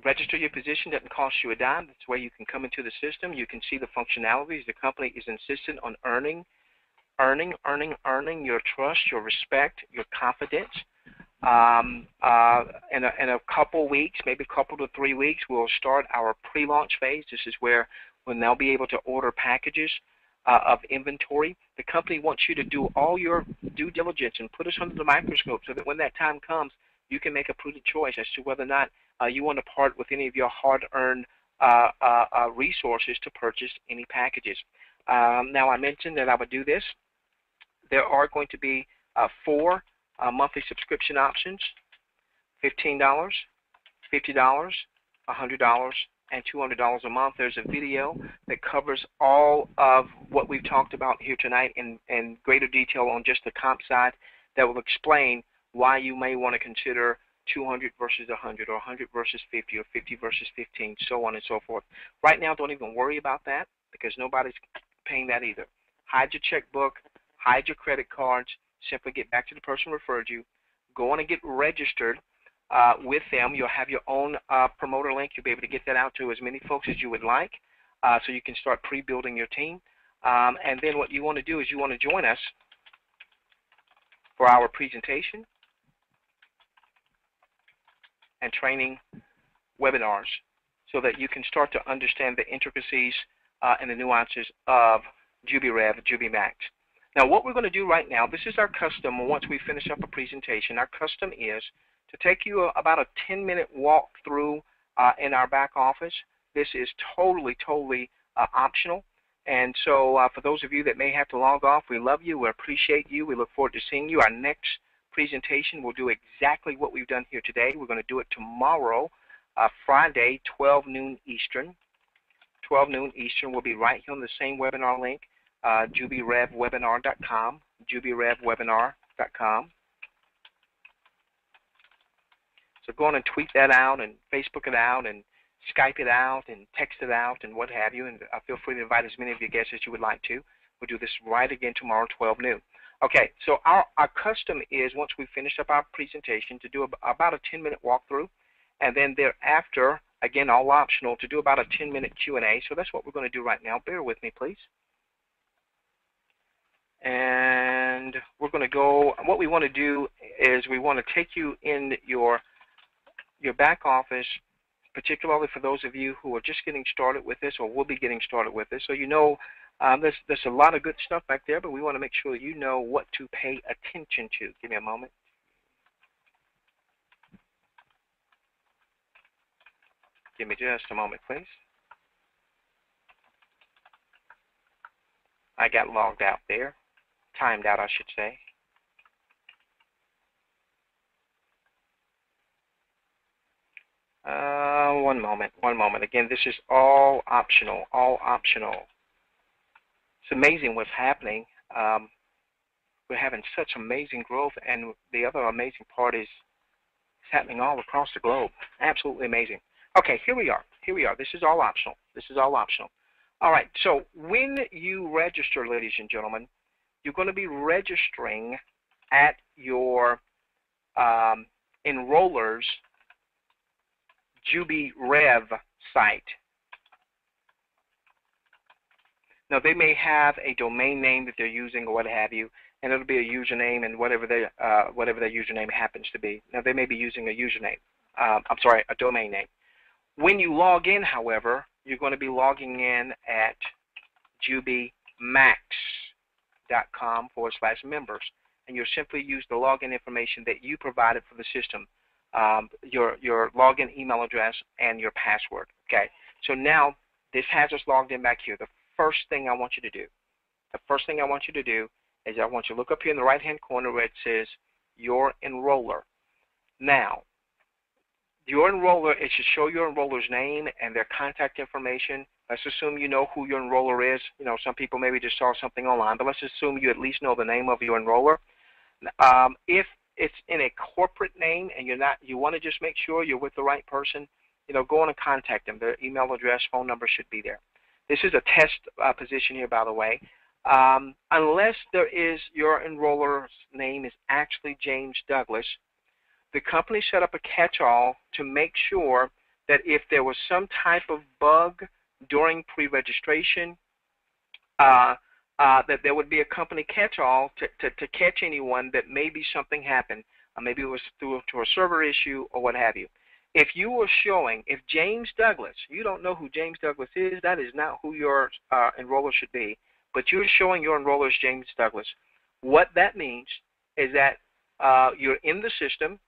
Register your position. Doesn't cost you a dime. That's where you can come into the system. You can see the functionalities. The company is insistent on earning your trust, your respect, your confidence. In a couple weeks, maybe a couple to 3 weeks, we'll start our pre-launch phase. This is where we'll now be able to order packages of inventory. The company wants you to do all your due diligence and put us under the microscope so that when that time comes, you can make a prudent choice as to whether or not you want to part with any of your hard-earned resources to purchase any packages. Now, I mentioned that I would do this. There are going to be 4 monthly subscription options: $15, $50, $100, and $200 a month. There's a video that covers all of what we've talked about here tonight in greater detail on just the comp side that will explain why you may want to consider 200 versus 100, or 100 versus 50, or 50 versus 15, so on and so forth. Right now, don't even worry about that because nobody's paying that either. Hide your checkbook, hide your credit cards, simply get back to the person who referred you, go on and get registered with them. You'll have your own promoter link. You'll be able to get that out to as many folks as you would like, so you can start pre-building your team. And then what you want to do is you want to join us for our presentation and training webinars so that you can start to understand the intricacies and the nuances of Jubi Rev, Jubi Max. Now, what we're going to do right now, this is our custom. Once we finish up a presentation, our custom is to take you about a 10-minute walk through in our back office. This is totally optional. And so for those of you that may have to log off, we love you. We appreciate you. We look forward to seeing you. Our next presentation will do exactly what we've done here today. We're going to do it tomorrow, Friday, 12 noon Eastern. 12 noon Eastern. We'll be right here on the same webinar link, JubiRevWebinar.com, JubiRevWebinar.com. So go on and tweet that out and Facebook it out and Skype it out and text it out and what have you. And feel free to invite as many of your guests as you would like to. We'll do this right again tomorrow, 12 noon. Okay, so our custom is, once we finish up our presentation, to do about a 10-minute walkthrough. And then thereafter, again, all optional, to do about a 10-minute Q&A. So that's what we're going to do right now. Bear with me, please. And we're going to go, what we want to do is we want to take you in your back office, particularly for those of you who are just getting started with this or will be getting started with this. So you know there's a lot of good stuff back there, but we want to make sure you know what to pay attention to. Give me a moment. Give me just a moment, please. I got logged out there. Timed out, I should say. One moment. Again, this is all optional, all optional. It's amazing what's happening. we're having such amazing growth, and the other amazing part is it's happening all across the globe. Absolutely amazing. Okay, here we are. Here we are. This is all optional. This is all optional. All right, so when you register, ladies and gentlemen, you're going to be registering at your enroller's Jubi Rev site. Now, they may have a domain name that they're using or what have you, and it'll be a username and whatever their username happens to be. Now, they may be using a username. A domain name. When you log in, however, you're going to be logging in at JubiMax.com/members, and you'll simply use the login information that you provided for the system, your login email address and your password. Okay. So now this has us logged in back here. The first thing I want you to do is I want you to look up here in the right-hand corner where it says Your Enroller. Now, your enroller, it should show your enroller's name and their contact information. Let's assume you know who your enroller is. You know, some people maybe just saw something online, but let's assume you at least know the name of your enroller. If it's in a corporate name and you want to just make sure you're with the right person, you know, go on and contact them. Their email address, phone number should be there. This is a test position here, by the way. Unless your enroller's name is actually James Douglas, the company set up a catch-all to make sure that if there was some type of bug during pre-registration, that there would be a company catch-all to catch anyone that maybe something happened. Maybe it was to a server issue or what have you. If you were showing, if James Douglas, you don't know who James Douglas is, that is not who your enroller should be, but you're showing your enroller as James Douglas. What that means is that you're in the system.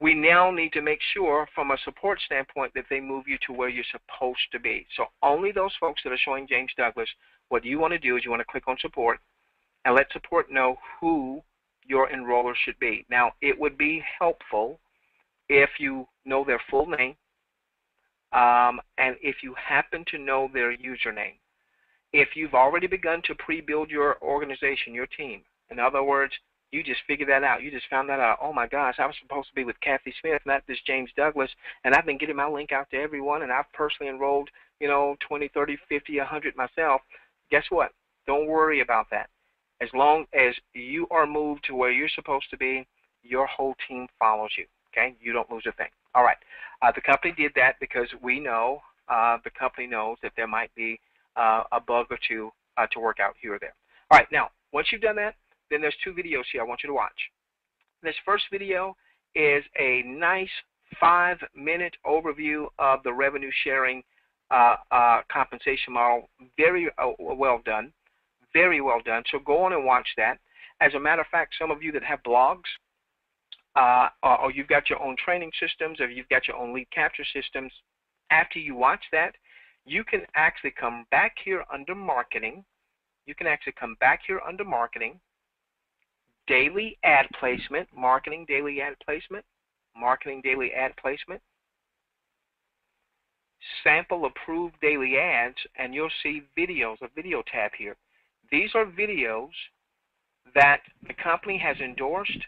We now need to make sure from a support standpoint that they move you to where you're supposed to be. So only those folks that are showing James Douglas, what you want to do is you want to click on support and let support know who your enroller should be. Now, it would be helpful if you know their full name and if you happen to know their username. If you've already begun to pre-build your organization, your team, in other words, you just figured that out. You just found that out. Oh, my gosh, I was supposed to be with Kathy Smith, not this James Douglas, and I've been getting my link out to everyone, and I've personally enrolled, 20, 30, 50, 100 myself. Guess what? Don't worry about that. As long as you are moved to where you're supposed to be, your whole team follows you, okay? You don't lose a thing. All right. The company did that because we know, the company knows that there might be a bug or two to work out here or there. All right. Now, once you've done that, then there's two videos here I want you to watch. This first video is a nice 5-minute overview of the revenue sharing compensation model. Very well done. Very well done. So go on and watch that. As a matter of fact, some of you that have blogs, or you've got your own training systems, or you've got your own lead capture systems, after you watch that, you can actually come back here under marketing. You can actually come back here under marketing, daily ad placement, marketing daily ad placement, marketing daily ad placement, sample approved daily ads, and you'll see videos, a video tab here. These are videos that the company has endorsed,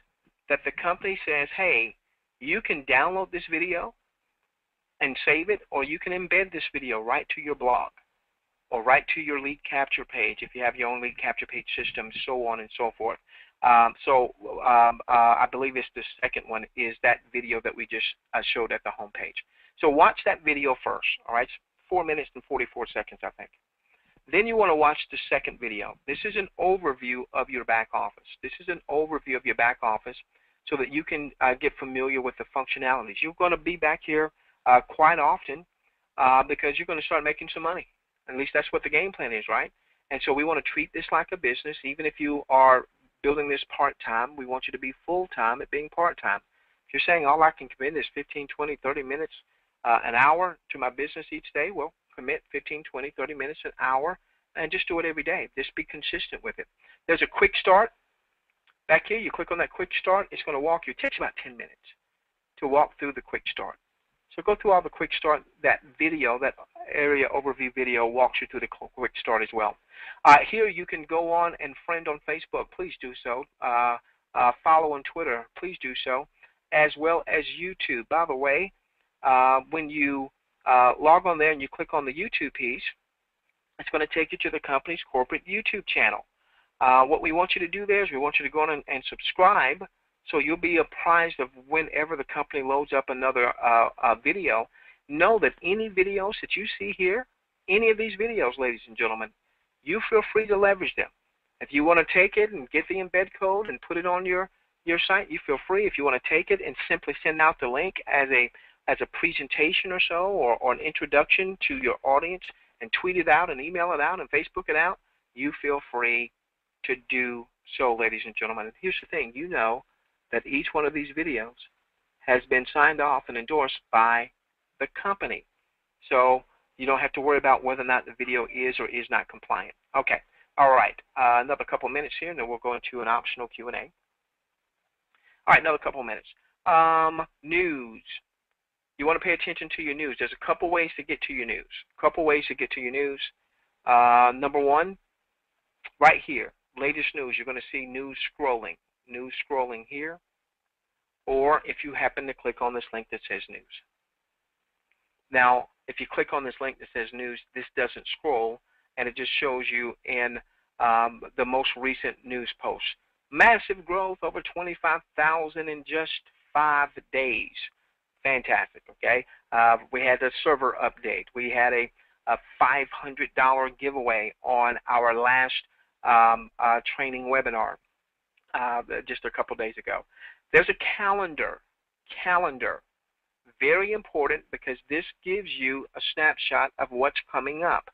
that the company says, hey, you can download this video and save it, or you can embed this video right to your blog or right to your lead capture page if you have your own lead capture page system, so on and so forth. I believe it's the second one is that video that we just showed at the home page. So watch that video first, all right? It's 4 minutes and 44 seconds, I think. Then you want to watch the second video. This is an overview of your back office. This is an overview of your back office so that you can get familiar with the functionalities. You're going to be back here quite often because you're going to start making some money. At least that's what the game plan is, right? And so we want to treat this like a business. Even if you are building this part-time, we want you to be full-time at being part-time. If you're saying all I can commit is 15, 20, 30 minutes, an hour to my business each day, well, commit 15, 20, 30 minutes, an hour, and just do it every day. Just be consistent with it. There's a quick start. Back here, you click on that quick start. It's going to walk you. It takes about 10 minutes to walk through the quick start. So go through all the quick start, that video, that area overview video walks you through the quick start as well. Here you can go on and friend on Facebook. Please do so. Follow on Twitter. Please do so, as well as YouTube. By the way, when you log on there and you click on the YouTube piece, it's going to take you to the company's corporate YouTube channel. What we want you to do there is we want you to go on and subscribe, so you'll be apprised of whenever the company loads up another video. Know that any videos that you see here, any of these videos, ladies and gentlemen, you feel free to leverage them. If you want to take it and get the embed code and put it on your site, you feel free. If you want to take it and simply send out the link as a presentation or so, or an introduction to your audience, and tweet it out and email it out and Facebook it out, you feel free to do so, ladies and gentlemen. And here's the thing, you know that each one of these videos has been signed off and endorsed by the company. So you don't have to worry about whether or not the video is or is not compliant. Okay, all right, another couple minutes here, and then we'll go into an optional Q&A. All right, another couple minutes. News. You want to pay attention to your news. There's a couple ways to get to your news. Number one, right here, latest news. You're going to see news scrolling here, or if you happen to click on this link that says news. Now, if you click on this link that says news, this doesn't scroll, and it just shows you in the most recent news posts. Massive growth, over 25,000 in just 5 days. Fantastic, okay? We had a server update. We had a $500 giveaway on our last training webinar just a couple days ago. There's a calendar. Very important, because this gives you a snapshot of what's coming up.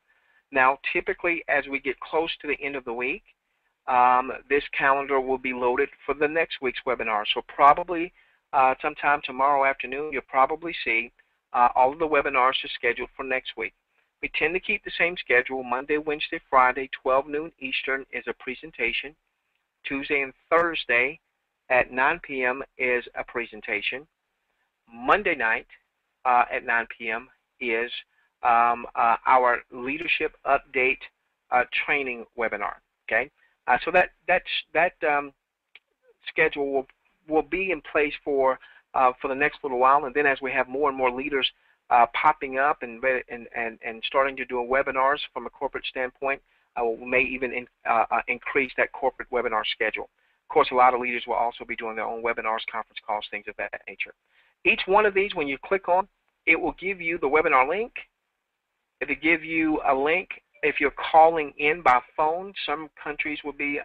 Now, typically, as we get close to the end of the week, this calendar will be loaded for the next week's webinar. So probably sometime tomorrow afternoon, you'll probably see all of the webinars are scheduled for next week. We tend to keep the same schedule. Monday, Wednesday, Friday, 12 noon Eastern is a presentation. Tuesday and Thursday at 9 p.m. is a presentation. Monday night at 9 p.m. is our leadership update training webinar. Okay, so that schedule will be in place for the next little while, and then as we have more and more leaders popping up and starting to do webinars from a corporate standpoint, we may even increase that corporate webinar schedule. Of course, a lot of leaders will also be doing their own webinars, conference calls, things of that nature. Each one of these, when you click on, it will give you the webinar link. It will give you a link if you're calling in by phone. Some countries will be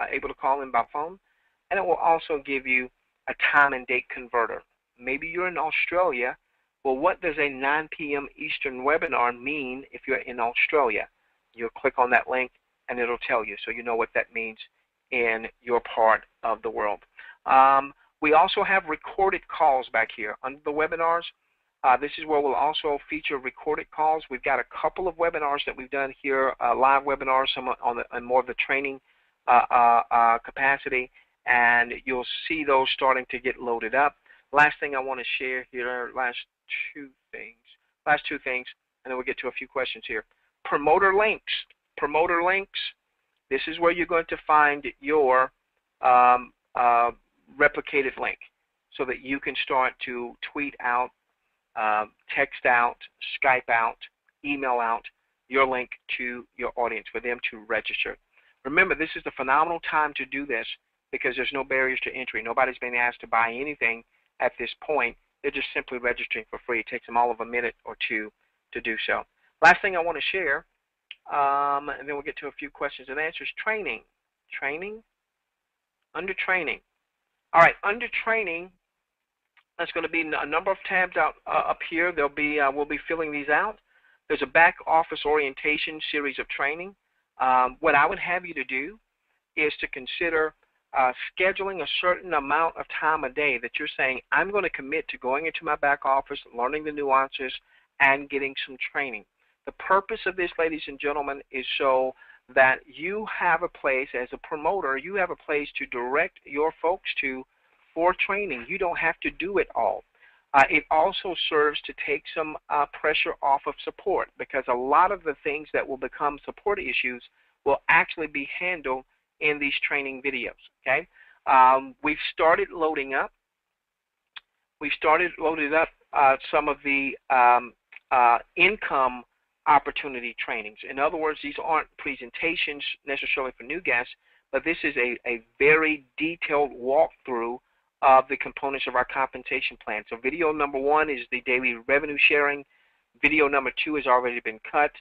able to call in by phone. And it will also give you a time and date converter. Maybe you're in Australia. Well, what does a 9 p.m. Eastern webinar mean if you're in Australia? You'll click on that link, and it'll tell you, so you know what that means in your part of the world. We also have recorded calls back here under the webinars. This is where we'll also feature recorded calls. We've got a couple of webinars that we've done here, live webinars, some on more of the training capacity, and you'll see those starting to get loaded up. Last thing I want to share here, last two things, and then we'll get to a few questions here. Promoter links. This is where you're going to find your replicated link, so that you can start to tweet out, text out, Skype out, email out your link to your audience for them to register. Remember, this is a phenomenal time to do this because there's no barriers to entry. Nobody's being asked to buy anything at this point. They're just simply registering for free. It takes them all of a minute or two to do so. Last thing I want to share, and then we'll get to a few questions and answers. Training. Under training. All right, under training, there's going to be a number of tabs up here. There'll be we'll be filling these out. There's a back office orientation series of training. What I would have you to do is to consider scheduling a certain amount of time a day that you're saying, I'm going to commit to going into my back office, learning the nuances, and getting some training. The purpose of this, ladies and gentlemen, is so that you have a place, as a promoter, you have a place to direct your folks to for training. You don't have to do it all. It also serves to take some pressure off of support, because a lot of the things that will become support issues will actually be handled in these training videos. Okay, we've started loading up. We've started loading up some of the income opportunity trainings. In other words, these aren't presentations necessarily for new guests, but this is a very detailed walkthrough of the components of our compensation plan. So video number 1 is the daily revenue sharing. Video number 2 has already been cut.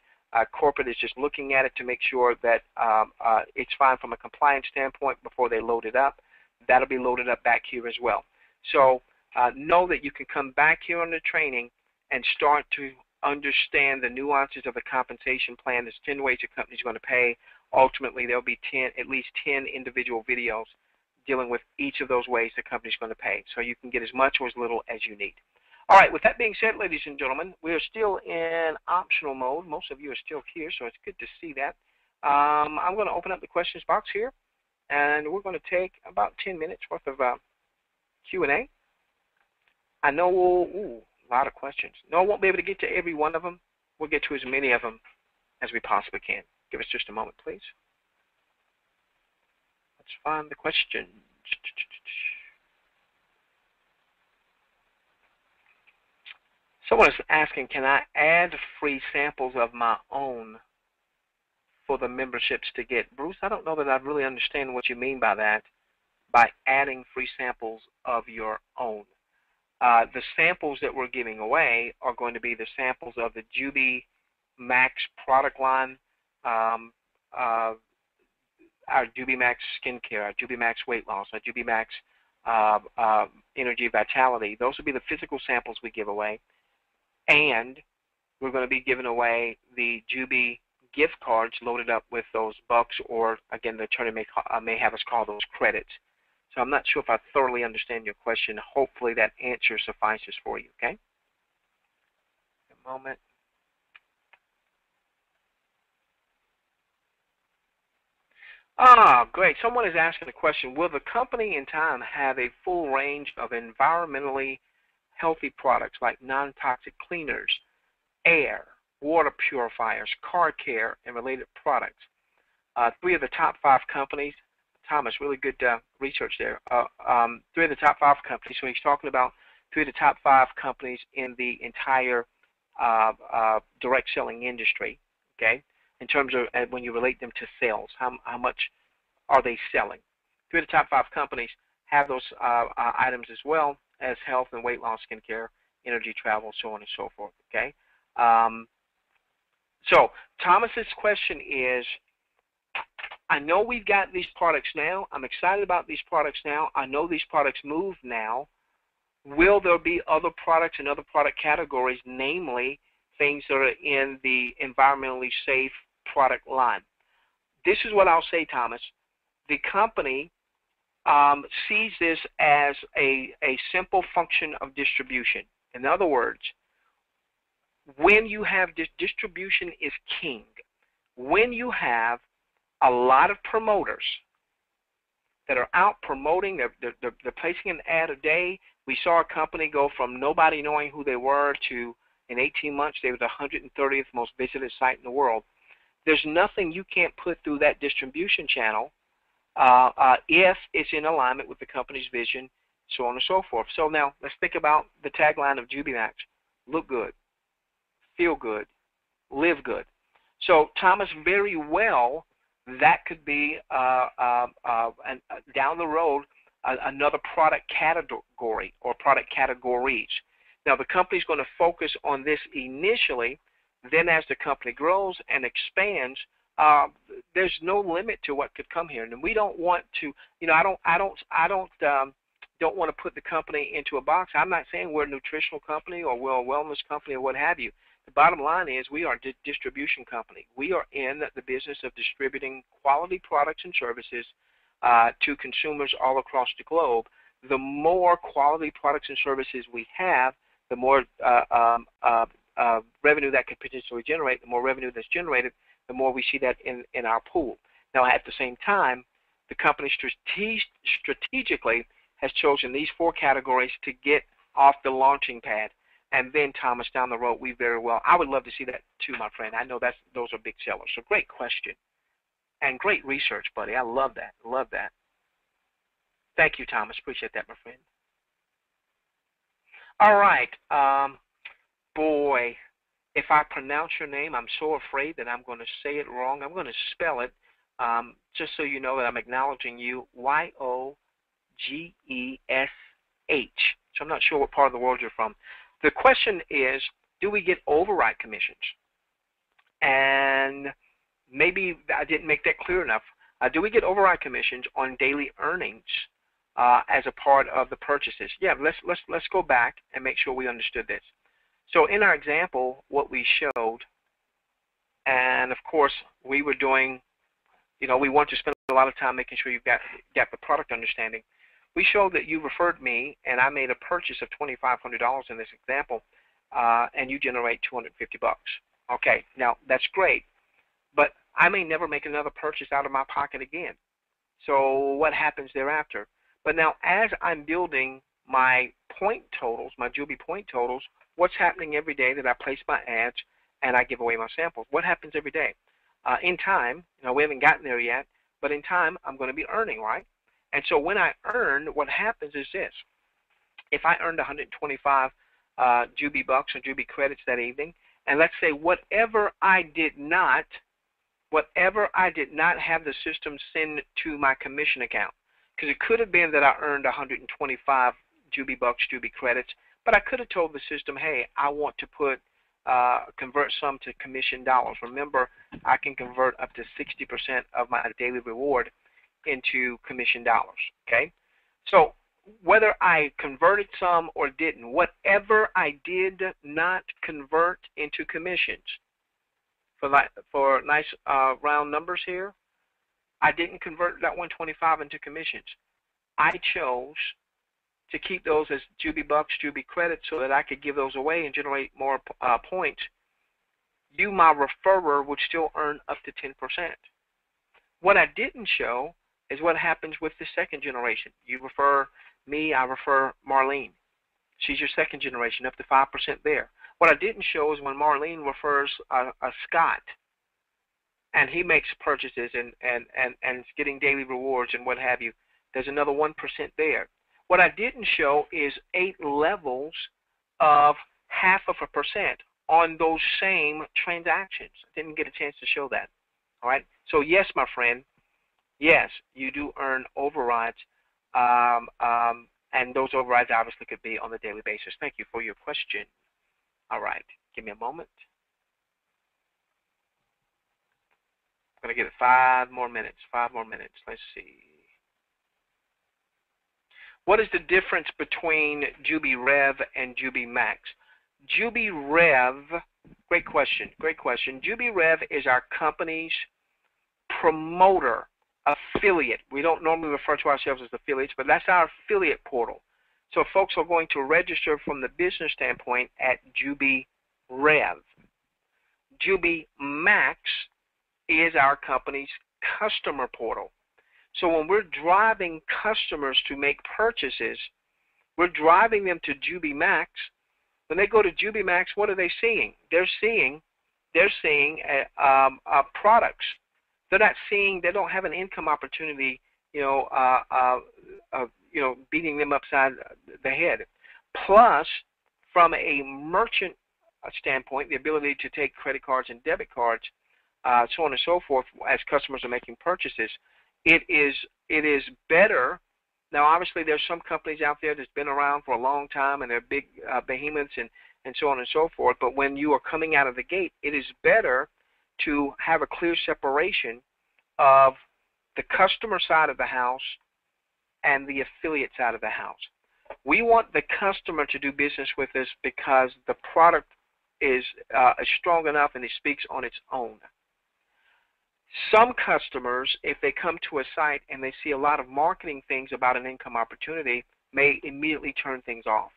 Corporate is just looking at it to make sure that it's fine from a compliance standpoint before they load it up. That'll be loaded up back here as well. So know that you can come back here on the training and start to understand the nuances of the compensation plan. There's 10 ways the company's going to pay. Ultimately, there'll be at least 10 individual videos dealing with each of those ways the company's going to pay. So you can get as much or as little as you need. All right, with that being said, ladies and gentlemen, we are still in optional mode. Most of you are still here, so it's good to see that. I'm going to open up the questions box here, and we're going to take about 10 minutes worth of Q&A. I know, a lot of questions. No, I won't be able to get to every one of them. We'll get to as many of them as we possibly can. Give us just a moment, please. Let's find the question. Someone is asking, can I add free samples of my own for the memberships to get? Bruce, I don't know that I really understand what you mean by that, by adding free samples of your own. The samples that we're giving away are going to be the samples of the Jubi Max product line, our Jubi Max skincare, our Jubi Max weight loss, our Jubi Max energy vitality. Those will be the physical samples we give away. And we're going to be giving away the Jubi gift cards loaded up with those bucks, or again, the attorney may have us call those credits. So I'm not sure if I thoroughly understand your question. Hopefully that answer suffices for you, okay? A moment. Great. Someone is asking a question. Will the company in time have a full range of environmentally healthy products like non-toxic cleaners, air, water purifiers, car care, and related products? 3 of the top 5 companies, Thomas, really good research there. 3 of the top 5 companies, so he's talking about 3 of the top 5 companies in the entire direct selling industry, okay, in terms of when you relate them to sales, how much are they selling? 3 of the top 5 companies have those items as well as health and weight loss, skincare, energy, travel, so on and so forth, okay? So Thomas's question is, I know we've got these products now. I'm excited about these products now. I know these products move now. Will there be other products and other product categories, namely things that are in the environmentally safe product line? This is what I'll say, Thomas. The company sees this as a simple function of distribution. In other words, when you have distribution is king. When you have a lot of promoters that are out promoting, they're placing an ad a day. We saw a company go from nobody knowing who they were to, in 18 months, they were the 130th most visited site in the world. There's nothing you can't put through that distribution channel if it's in alignment with the company's vision, so on and so forth. So now let's think about the tagline of JubiMax: look good, feel good, live good. So Thomas, very well, that could be down the road another product category or product categories. Now the company's going to focus on this initially. Then as the company grows and expands, there's no limit to what could come here. And we don't want to, you know, I don't want to put the company into a box. I'm not saying we're a nutritional company or we're a wellness company or what have you. The bottom line is we are a distribution company. We are in the business of distributing quality products and services to consumers all across the globe. The more quality products and services we have, the more revenue that could potentially generate. The more revenue that's generated, the more we see that in our pool. Now, at the same time, the company strategically has chosen these 4 categories to get off the launching pad. And then, Thomas, down the road, we very well, I would love to see that too, my friend. I know those are big sellers. So great question and great research, buddy. I love that. Love that. Thank you, Thomas. Appreciate that, my friend. All right. Boy, if I pronounce your name, I'm so afraid that I'm going to say it wrong. I'm going to spell it just so you know that I'm acknowledging you, Y-O-G-E-S-H. So I'm not sure what part of the world you're from. The question is, do we get override commissions? And maybe I didn't make that clear enough. Do we get override commissions on daily earnings as a part of the purchases? Yeah, let's go back and make sure we understood this. So in our example, what we showed, and of course we were doing, we want to spend a lot of time making sure you've got the product understanding. We showed that you referred me, and I made a purchase of $2,500 in this example, and you generate $250. Okay, now that's great, but I may never make another purchase out of my pocket again. So what happens thereafter? But now, as I'm building my point totals, my Jubi point totals, what's happening every day that I place my ads and I give away my samples? What happens every day? In time, we haven't gotten there yet, but in time, I'm going to be earning, right? And so when I earn, what happens is this. If I earned 125 Jubi bucks or Jubi credits that evening, and let's say whatever I did not have the system send to my commission account, because it could have been that I earned 125 Jubi bucks, Jubi credits, but I could have told the system, hey, I want to convert some to commission dollars. Remember, I can convert up to 60% of my daily reward into commission dollars, okay? So whether I converted some or didn't, whatever I did not convert into commissions, for nice round numbers here, I didn't convert that 125 into commissions. I chose to keep those as Jubi bucks, Jubi credits, so that I could give those away and generate more points. You, my referrer, would still earn up to 10%. What I didn't show is what happens with the second generation. You refer me, I refer Marlene. She's your second generation, up to 5% there. What I didn't show is when Marlene refers Scott, and he makes purchases and is getting daily rewards and what have you, there's another 1% there. What I didn't show is 8 levels of 0.5% on those same transactions. I didn't get a chance to show that. All right. So yes, my friend, yes, you do earn overrides, and those overrides obviously could be on a daily basis. Thank you for your question. All right. Give me a moment. I'm going to give it 5 more minutes. 5 more minutes. Let's see. What is the difference between Jubi Rev and Jubi Max? Jubi Rev, great question, great question. Jubi Rev is our company's promoter, affiliate. We don't normally refer to ourselves as affiliates, but that's our affiliate portal. So folks are going to register from the business standpoint at Jubi Rev. Jubi Max is our company's customer portal. So when we're driving customers to make purchases, we're driving them to Jubi Max. When they go to Jubi Max, what are they seeing? They're seeing products. They're not seeing. They don't have an income opportunity, beating them upside the head. Plus, from a merchant standpoint, the ability to take credit cards and debit cards, so on and so forth, as customers are making purchases. It is better. Now, obviously, there's some companies out there that's been around for a long time, and they're big behemoths and so on and so forth. But when you are coming out of the gate, it is better to have a clear separation of the customer side of the house and the affiliate side of the house. We want the customer to do business with us because the product is strong enough and it speaks on its own. Some customers, if they come to a site and they see a lot of marketing things about an income opportunity, may immediately turn things off.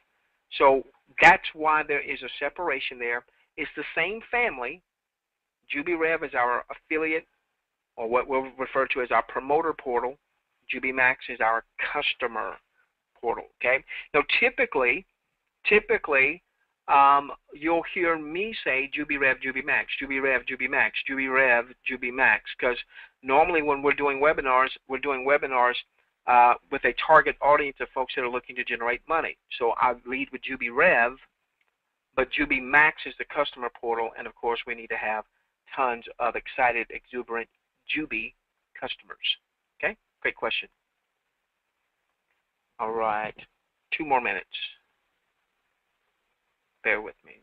So that's why there is a separation there. It's the same family. JubiRev is our affiliate, or what we'll refer to as our promoter portal. JubiMax is our customer portal. Okay. Now, typically, typically you'll hear me say Jubi Rev, Jubi Max, Jubi Rev, Jubi Max, Jubi Rev, Jubi Max, because normally when we're doing webinars with a target audience of folks that are looking to generate money. So I lead with Jubi Rev, but Jubi Max is the customer portal, and of course we need to have tons of excited, exuberant Jubi customers. Okay, great question. All right, 2 more minutes. Bear with me.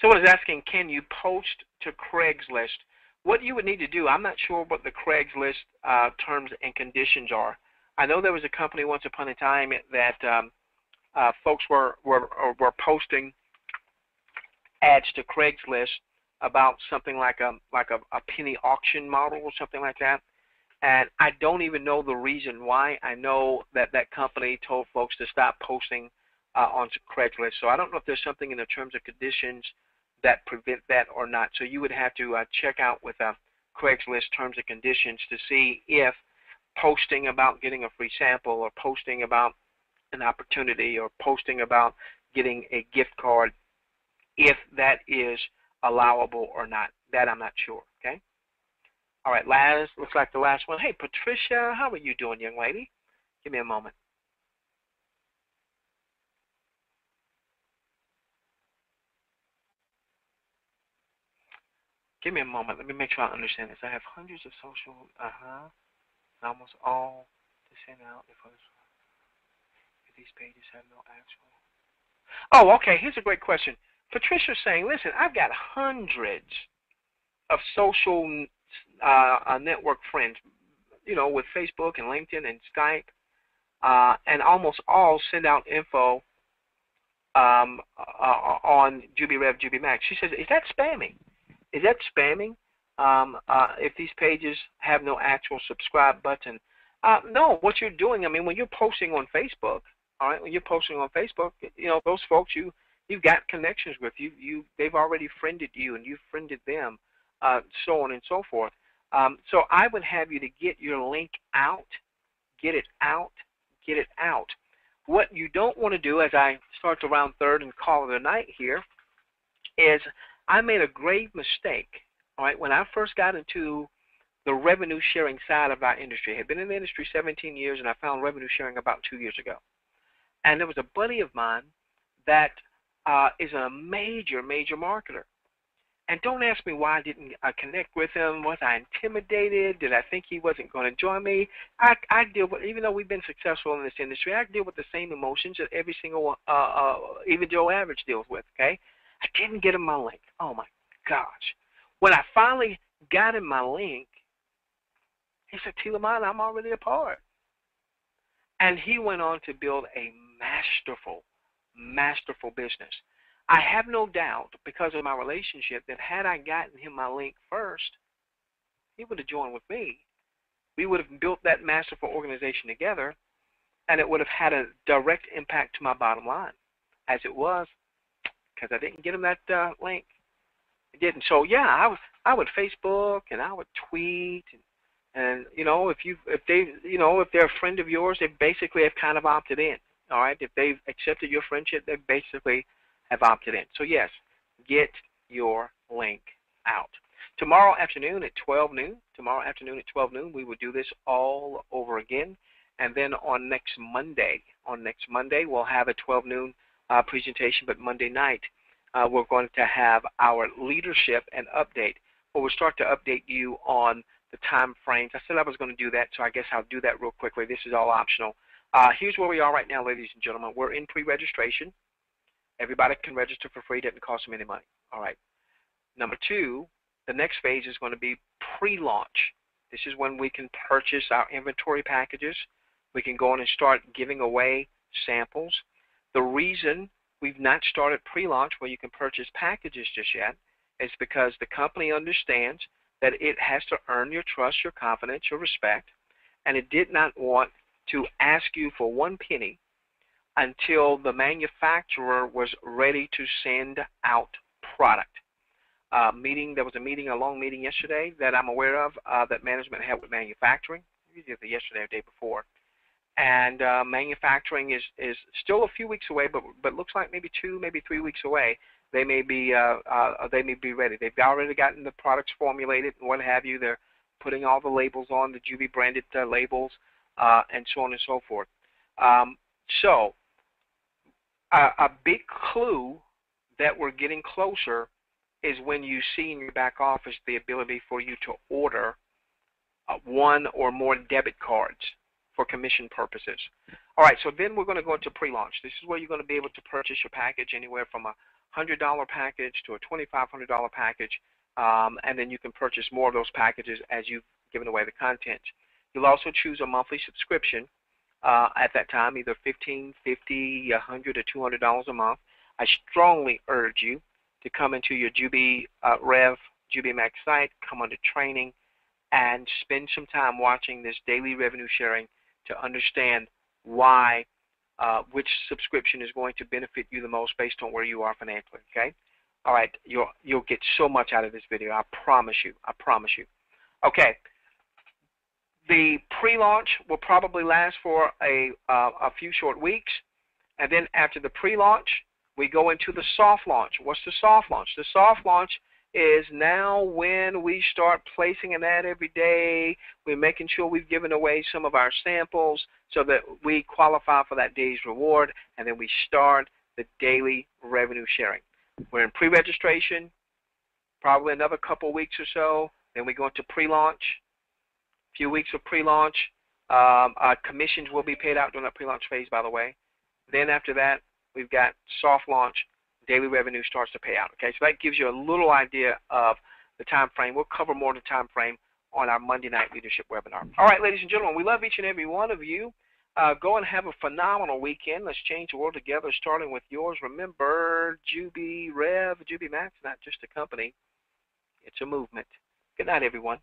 Someone is asking, can you post to Craigslist? What you would need to do, I'm not sure what the Craigslist terms and conditions are. I know there was a company once upon a time that folks were posting ads to Craigslist about something like a penny auction model or something like that. And I don't even know the reason why. I know that that company told folks to stop posting on Craigslist. So I don't know if there's something in the terms and conditions that prevent that or not. So you would have to check out with Craigslist terms and conditions to see if posting about getting a free sample or posting about an opportunity or posting about getting a gift card, if that is allowable or not. That I'm not sure, okay? All right, looks like the last one. Hey, Patricia, how are you doing, young lady? Give me a moment. Give me a moment. Let me make sure I understand this. I have hundreds of social, almost all to send out if these pages have no actual. Oh, okay, here's a great question. Patricia's saying, listen, I've got hundreds of social network friends, you know, with Facebook and LinkedIn and Skype, and almost all send out info on JubiRev, JubiMax. She says, is that spamming? Is that spamming if these pages have no actual subscribe button? No, what you're doing, I mean, when you're posting on Facebook, all right, when you're posting on Facebook, you know, those folks you've got connections with, they've already friended you and you've friended them, so on and so forth. So I would have you to get your link out, get it out, get it out. What you don't want to do, as I start to round third and call it a night here, is I made a grave mistake, all right, when I first got into the revenue sharing side of our industry. I had been in the industry 17 years, and I found revenue sharing about 2 years ago. And there was a buddy of mine that is a major, major marketer. And don't ask me why I didn't connect with him. Was I intimidated? Did I think he wasn't going to join me? I deal with, even though we've been successful in this industry, I deal with the same emotions that every single, even Joe Average deals with, okay? I didn't get him my link. Oh, my gosh. When I finally got him my link, he said, Tilamon, I'm already a part. And he went on to build a masterful, masterful business. I have no doubt, because of my relationship, that had I gotten him my link first, he would have joined with me. We would have built that masterful organization together, and it would have had a direct impact to my bottom line. As it was, because I didn't get him that link, it didn't. So yeah, I would Facebook and I would tweet, and you know, if they're a friend of yours, they basically have kind of opted in. All right, if they've accepted your friendship, they basically have opted in. So yes, get your link out. Tomorrow afternoon at 12 noon, we will do this all over again. And then on next Monday, we'll have a 12 noon presentation, but Monday night we're going to have our leadership and update, where we'll start to update you on the time frames. I said I was going to do that, so I guess I'll do that real quickly. This is all optional. Here's where we are right now, ladies and gentlemen. We're in pre-registration. Everybody can register for free. It doesn't cost them any money. All right. Number 2, the next phase is going to be pre-launch. This is when we can purchase our inventory packages. We can go on and start giving away samples. The reason we've not started pre-launch where you can purchase packages just yet is because the company understands that it has to earn your trust, your confidence, your respect, and it did not want to ask you for 1 penny until the manufacturer was ready to send out product. There was a long meeting yesterday that I'm aware of that management had with manufacturing, either yesterday or the day before. and manufacturing is still a few weeks away, but looks like maybe 2, maybe 3 weeks away. They may be ready. They've already gotten the products formulated and what have you. They're putting all the labels on, the Jubi branded labels, and so on and so forth. So a big clue that we're getting closer is when you see in your back office the ability for you to order one or more debit cards for commission purposes. All right, so then we're going to go into pre-launch. This is where you're going to be able to purchase your package anywhere from a $100 package to a $2,500 package, and then you can purchase more of those packages as you've given away the content. You'll also choose a monthly subscription at that time, either $15, $50, $100, or $200 a month. I strongly urge you to come into your Jubi Rev, Jubi Max site, come under training, and spend some time watching this daily revenue sharing to understand why, which subscription is going to benefit you the most based on where you are financially. Okay? All right, you'll get so much out of this video. I promise you. I promise you. Okay. The pre-launch will probably last for a few short weeks, and then after the pre-launch, we go into the soft launch. What's the soft launch? The soft launch is now when we start placing an ad every day. We're making sure we've given away some of our samples so that we qualify for that day's reward, and then we start the daily revenue sharing. We're in pre-registration, probably another couple weeks or so. Then we go into pre-launch. Few weeks of pre-launch. Commissions will be paid out during that pre-launch phase, by the way. Then after that, we've got soft launch. Daily revenue starts to pay out. Okay, so that gives you a little idea of the time frame. We'll cover more of the time frame on our Monday night leadership webinar. All right, ladies and gentlemen, we love each and every one of you. Go and have a phenomenal weekend. Let's change the world together, starting with yours. Remember, Jubi Rev, Jubi Max, not just a company. It's a movement. Good night, everyone.